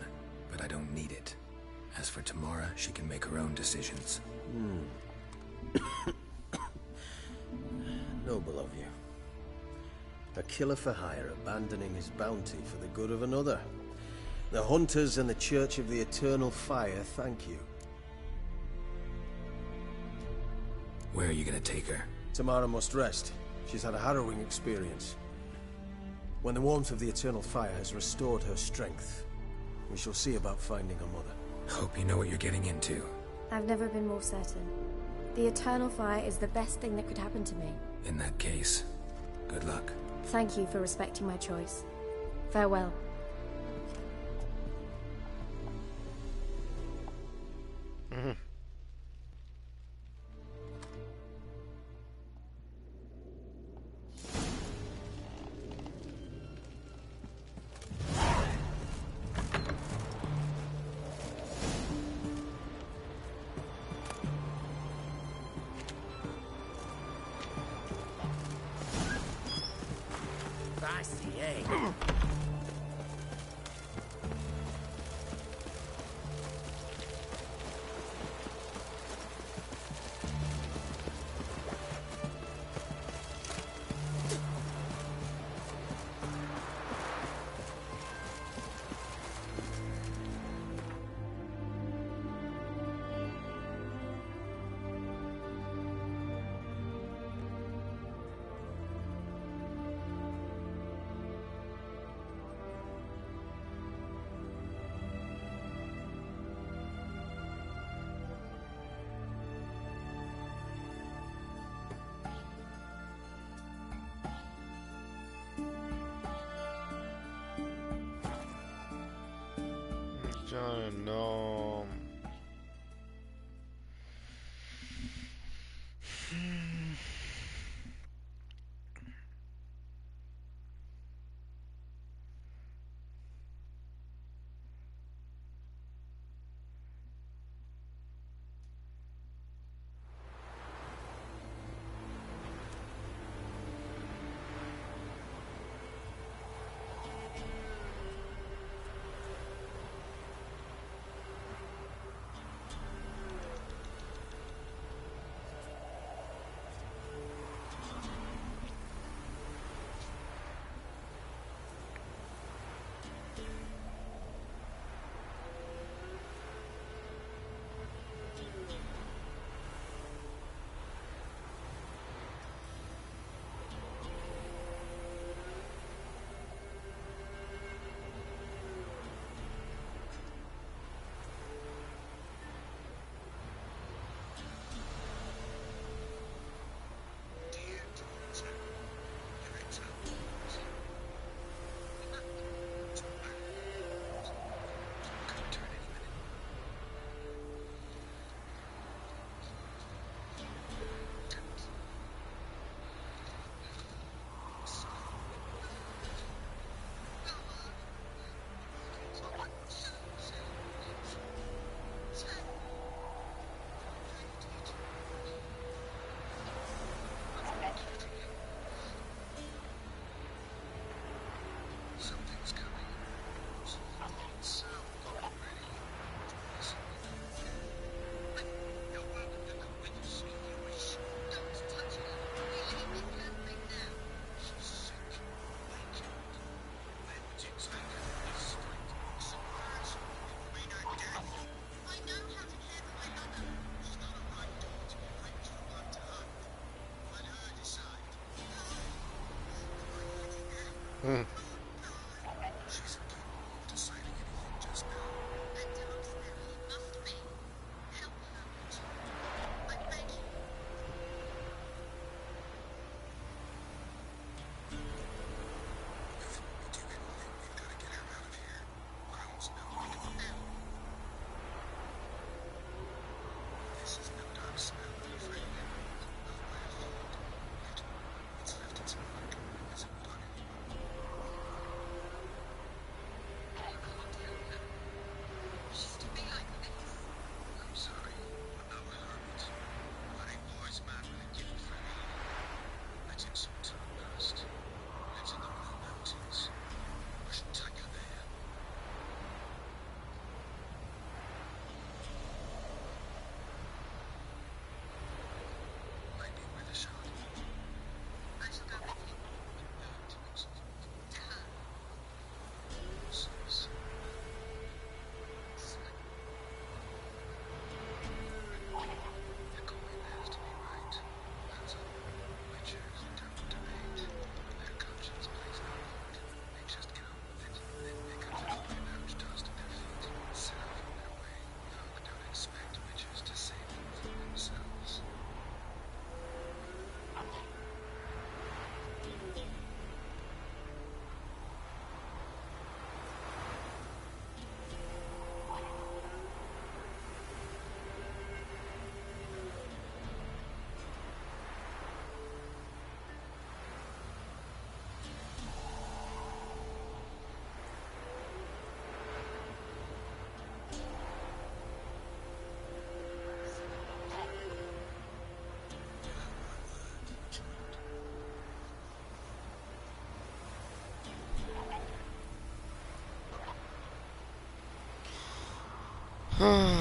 but I don't need it. As for Tamara, she can make her own decisions. Noble of you. A killer for hire abandoning his bounty for the good of another. The Hunters and the Church of the Eternal Fire thank you. Where are you gonna take her? Tamara must rest. She's had a harrowing experience. When the warmth of the Eternal Fire has restored her strength, we shall see about finding her mother. Hope you know what you're getting into. I've never been more certain. The Eternal Fire is the best thing that could happen to me. In that case, good luck. Thank you for respecting my choice. Farewell. No. ما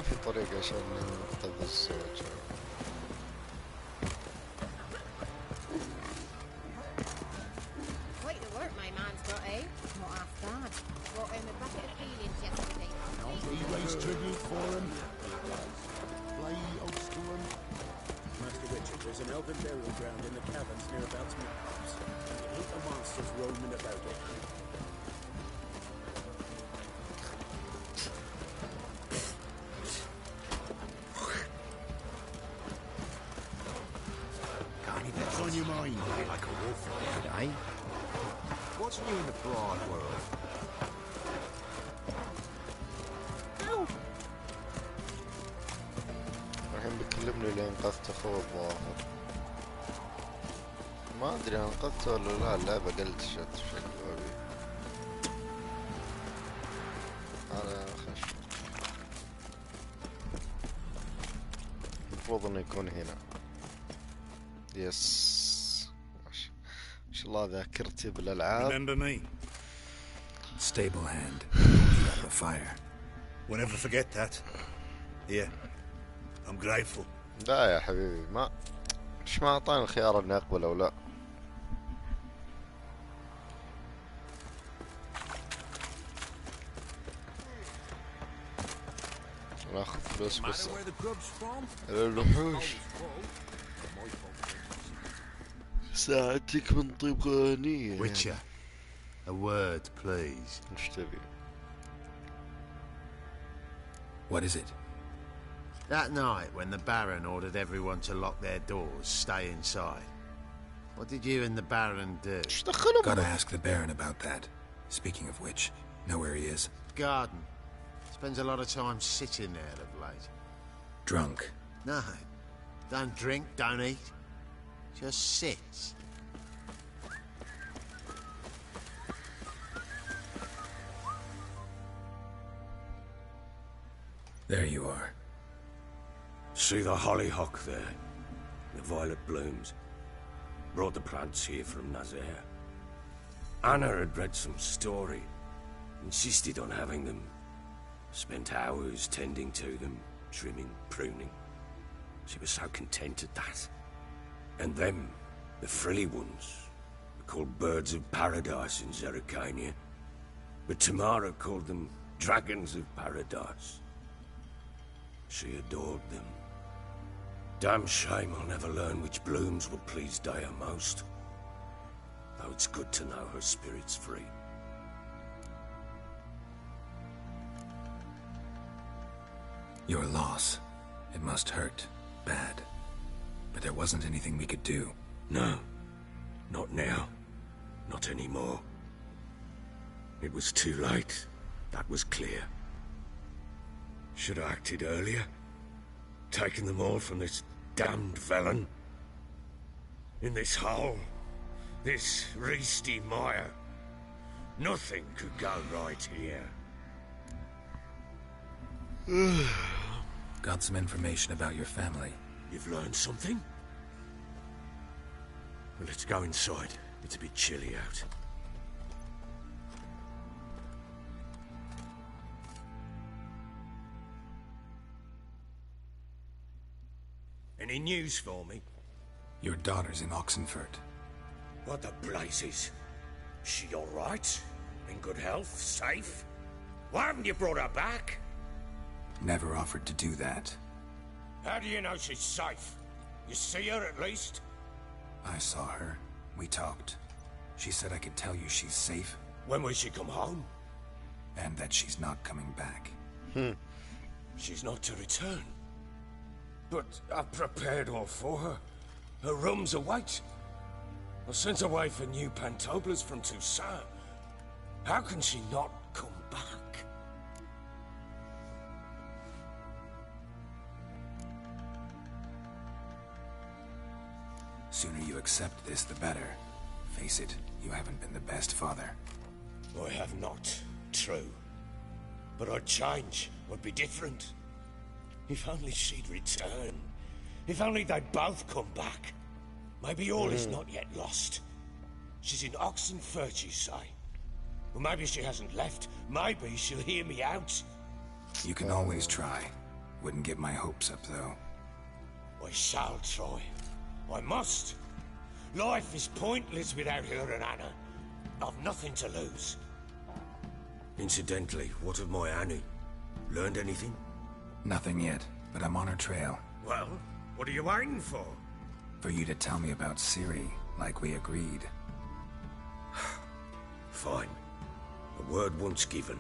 في طريقة عشان ننقذ الزوج. Quite the work my man's got, eh? Not half bad. Brought home a bucket of feelings yesterday. He raised tribute for him. Play oaths to him. Master Richard, there's an elven burial ground in the caverns near about my house. You hate the monsters roaming about it. What's on your mind? Like a wolf lion, eh? What's new in the broad world? الحين بيكلمني اللي انقذت اخوه الظاهر. ما ادري انقذته ولا لا. اللعبة قلتشت بشكل غبي. انا خش. المفروض انه يكون هنا. يس. ما شاء الله ذاكرتي بالالعاب. Remember me? Stable hand. You out of the fire. We'll never forget that. Yeah. I'm grateful. لا يا حبيبي مش ما اعطاني الخيار اني اقبل او لا. ناخذ فلوس بس الوحوش. ساعتك من طيب غنية. Witcher, a word please. وش تبي؟ What is it? That night when the Baron ordered everyone to lock their doors, stay inside. What did you and the Baron do? Gotta ask the Baron about that. Speaking of which, know where he is? Garden. Spends a lot of time sitting there of late. Drunk. No. Don't drink, don't eat. Just sits. There you are. See the hollyhock there? The violet blooms. Brought the plants here from Nazaire. Anna had read some story, insisted on having them. Spent hours tending to them, trimming, pruning. She was so content at that. And them, the frilly ones, were called birds of paradise in Zerrikania. But Tamara called them dragons of paradise. She adored them. Damn shame I'll never learn which blooms will please Dea most. Though it's good to know her spirit's free. Your loss. It must hurt. Bad. But there wasn't anything we could do. No. Not now. Not anymore. It was too late. That was clear. Should have acted earlier. Taken them all from this damned felon. In this hole. This reesty mire. Nothing could go right here. Got some information about your family. You've learned something? Well, let's go inside. It's a bit chilly out. Any news for me? Your daughter's in Oxenfurt. What the blazes? She all right? In good health? Safe? Why haven't you brought her back? Never offered to do that. How do you know she's safe? You see her at least? I saw her. We talked. She said I could tell you she's safe. When will she come home? And that she's not coming back. She's not to return. But I've prepared all for her. Her room's await. I've sent away for new pantoblas from Toussaint. How can she not come back? Sooner you accept this, the better. Face it, you haven't been the best father. I have not, true. But I'd change, would be different. If only she'd return. If only they'd both come back. Maybe all is not yet lost. She's in Oxenfurt, you say? Well, maybe she hasn't left. Maybe she'll hear me out. You can always try. Wouldn't get my hopes up, though. I shall try. I must. Life is pointless without her and Anna. I've nothing to lose. Incidentally, what of my Annie? Learned anything? Nothing yet, but I'm on her trail. Well, what are you waiting for? For you to tell me about Ciri, like we agreed. Fine. A word once given.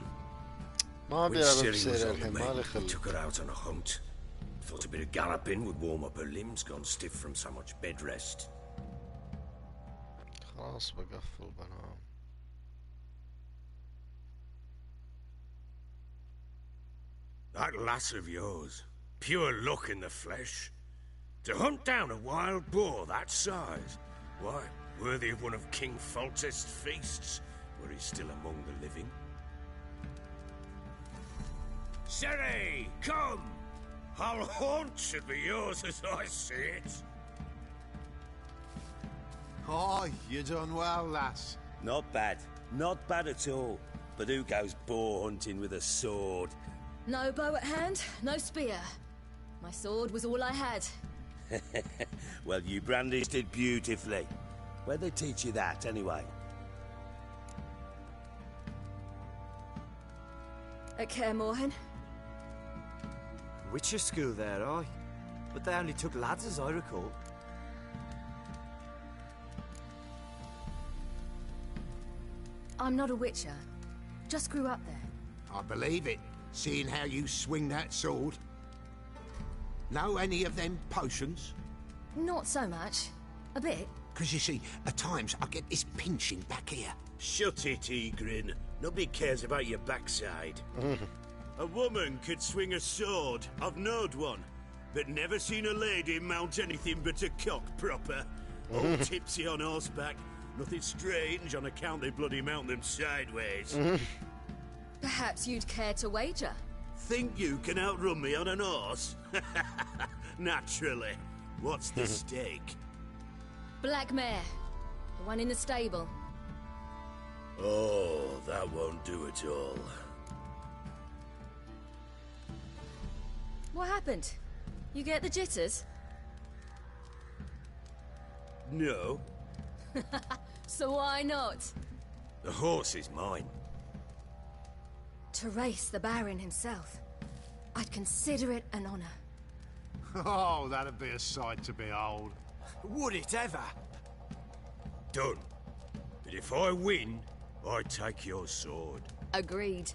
ما When بيلعب Ciri was بسيرة on the الحين ما mend, لي we خلق. took her out on a hunt. Thought a bit of galloping would warm up her limbs, gone stiff from so much bed rest. خلاص بقفل بنام. That lass of yours, pure luck in the flesh. To hunt down a wild boar that size, why, worthy of one of King Foltest's feasts, were he still among the living. Ciri, come! Our haunt should be yours as I see it. Oh, you done well, lass. Not bad. Not bad at all. But who goes boar hunting with a sword? No bow at hand, no spear. My sword was all I had. Well, you brandished it beautifully. Where'd they teach you that, anyway? At Kaer Morhen. Witcher school there, aye. But they only took lads, as I recall. I'm not a witcher. Just grew up there. I believe it, seeing how you swing that sword. Know any of them potions? Not so much. A bit. Because you see, at times I get this pinching back here. Shut it, Egrin. Nobody cares about your backside. A woman could swing a sword. I've knowed one. But never seen a lady mount anything but a cock proper. All tipsy on horseback. Nothing strange on account they bloody mount them sideways. Perhaps you'd care to wager? Think you can outrun me on an horse? Naturally. What's the stake? Black mare. The one in the stable. Oh, that won't do at all. What happened? You get the jitters? No. So why not? The horse is mine. To race the Baron himself. I'd consider it an honor. Oh, that'd be a sight to behold. Would it ever? Done. But if I win, I take your sword. Agreed.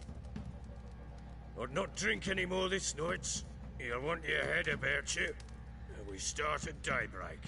I'd not drink any more this night. You'll want your head about you. And we start at daybreak.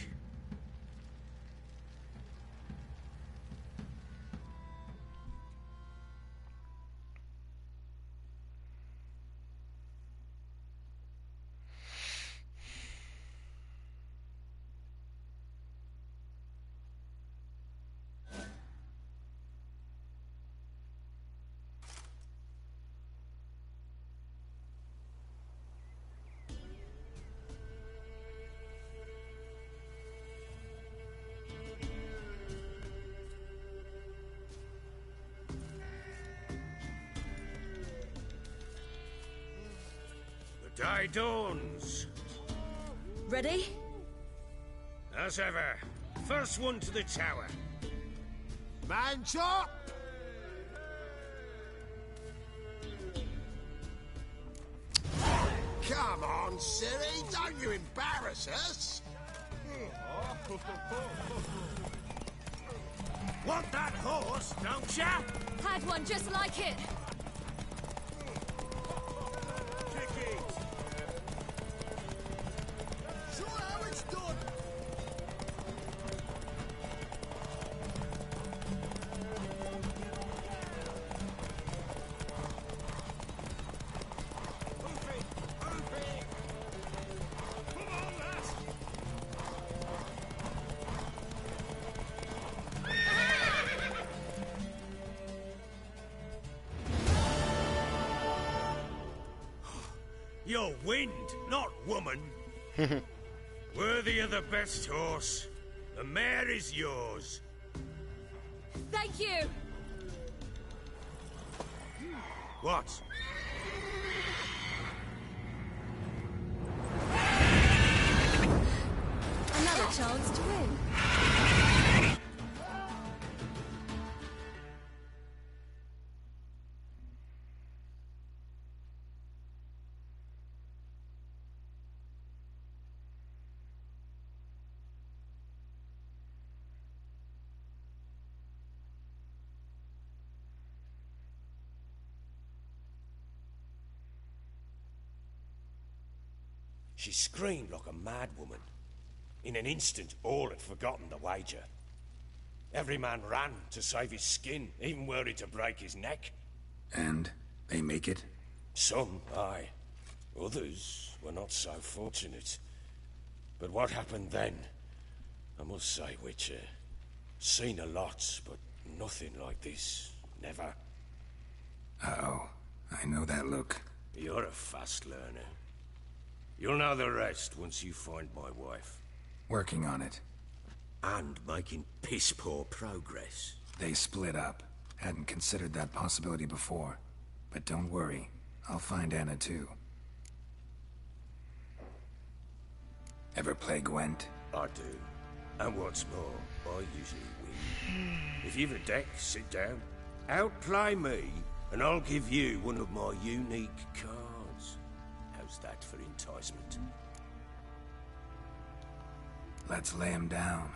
The day dawns. Ready? As ever. First one to the tower. Man chop! Come on, silly, don't you embarrass us! Want that horse, don't ya? Had one just like it. Show how it's done! You're wind, not woman. Worthy of the best horse. The mare is yours. Thank you. What? Another chance to win. She screamed like a mad woman. In an instant, all had forgotten the wager. Every man ran to save his skin, even worried to break his neck. And they make it? Some, aye. Others were not so fortunate. But what happened then? I must say, Witcher, seen a lot, but nothing like this. Never. Uh-oh. I know that look. You're a fast learner. You'll know the rest once you find my wife. Working on it. And making piss-poor progress. They split up. Hadn't considered that possibility before. But don't worry. I'll find Anna too. Ever play Gwent? I do. And what's more, I usually win. If you've a deck, sit down. Outplay me, and I'll give you one of my unique cards. How's that for enticement? Let's lay him down.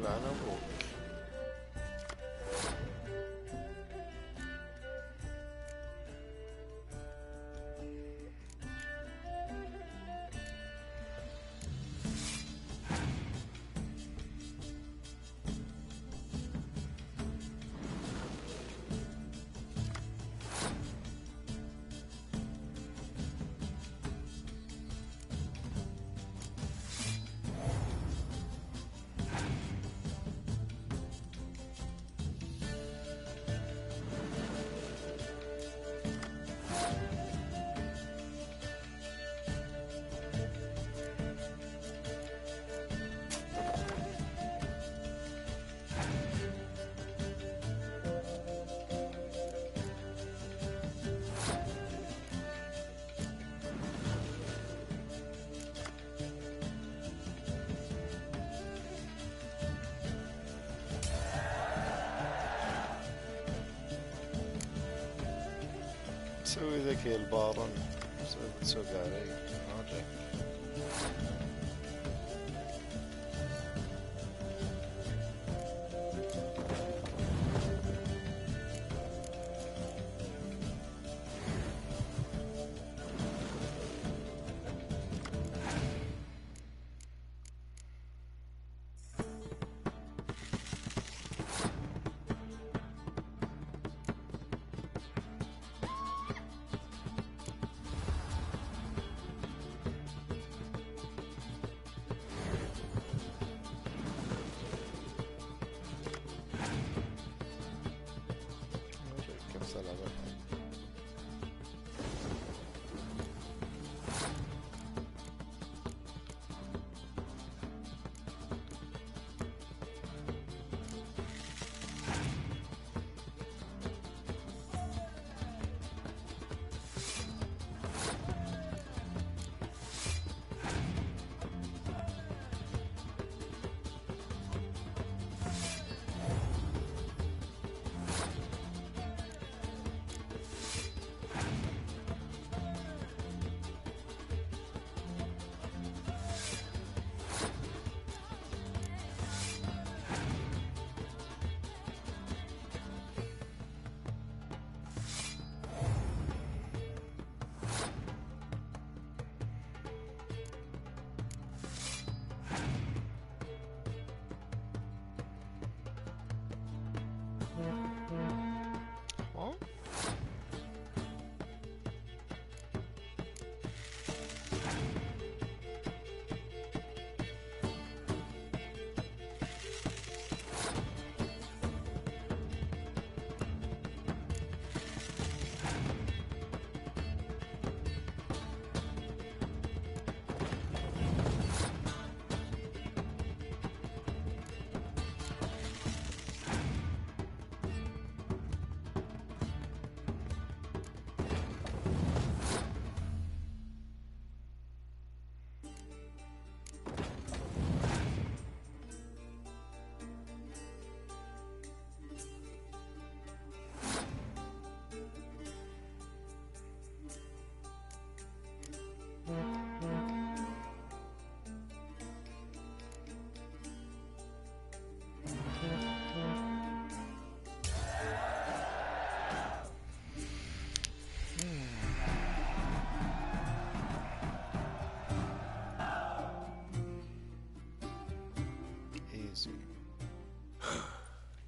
يلعن ابوك. سوي ذكي البارن، تسوق علي راجع.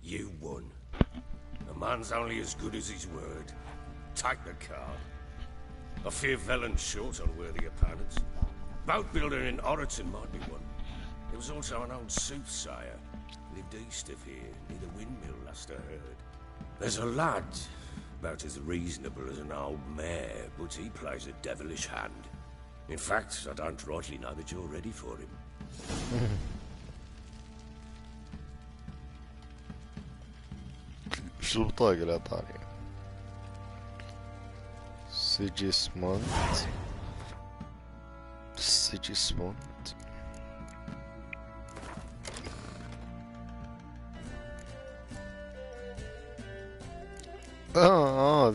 You won. A man's only as good as his word. Take the card. I fear Velen's short on worthy opponents. Boat builder in Oroton might be one. There was also an old soothsayer. Lived east of here, near the windmill, last I heard. There's a lad, about as reasonable as an old mare, but he plays a devilish hand. In fact, I don't rightly know that you're ready for him. شو البطاقة اللي اعطاني؟ سيجيسموند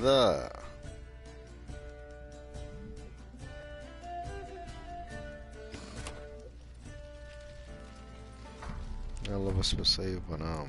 ذا يلا بس بصيب وانام.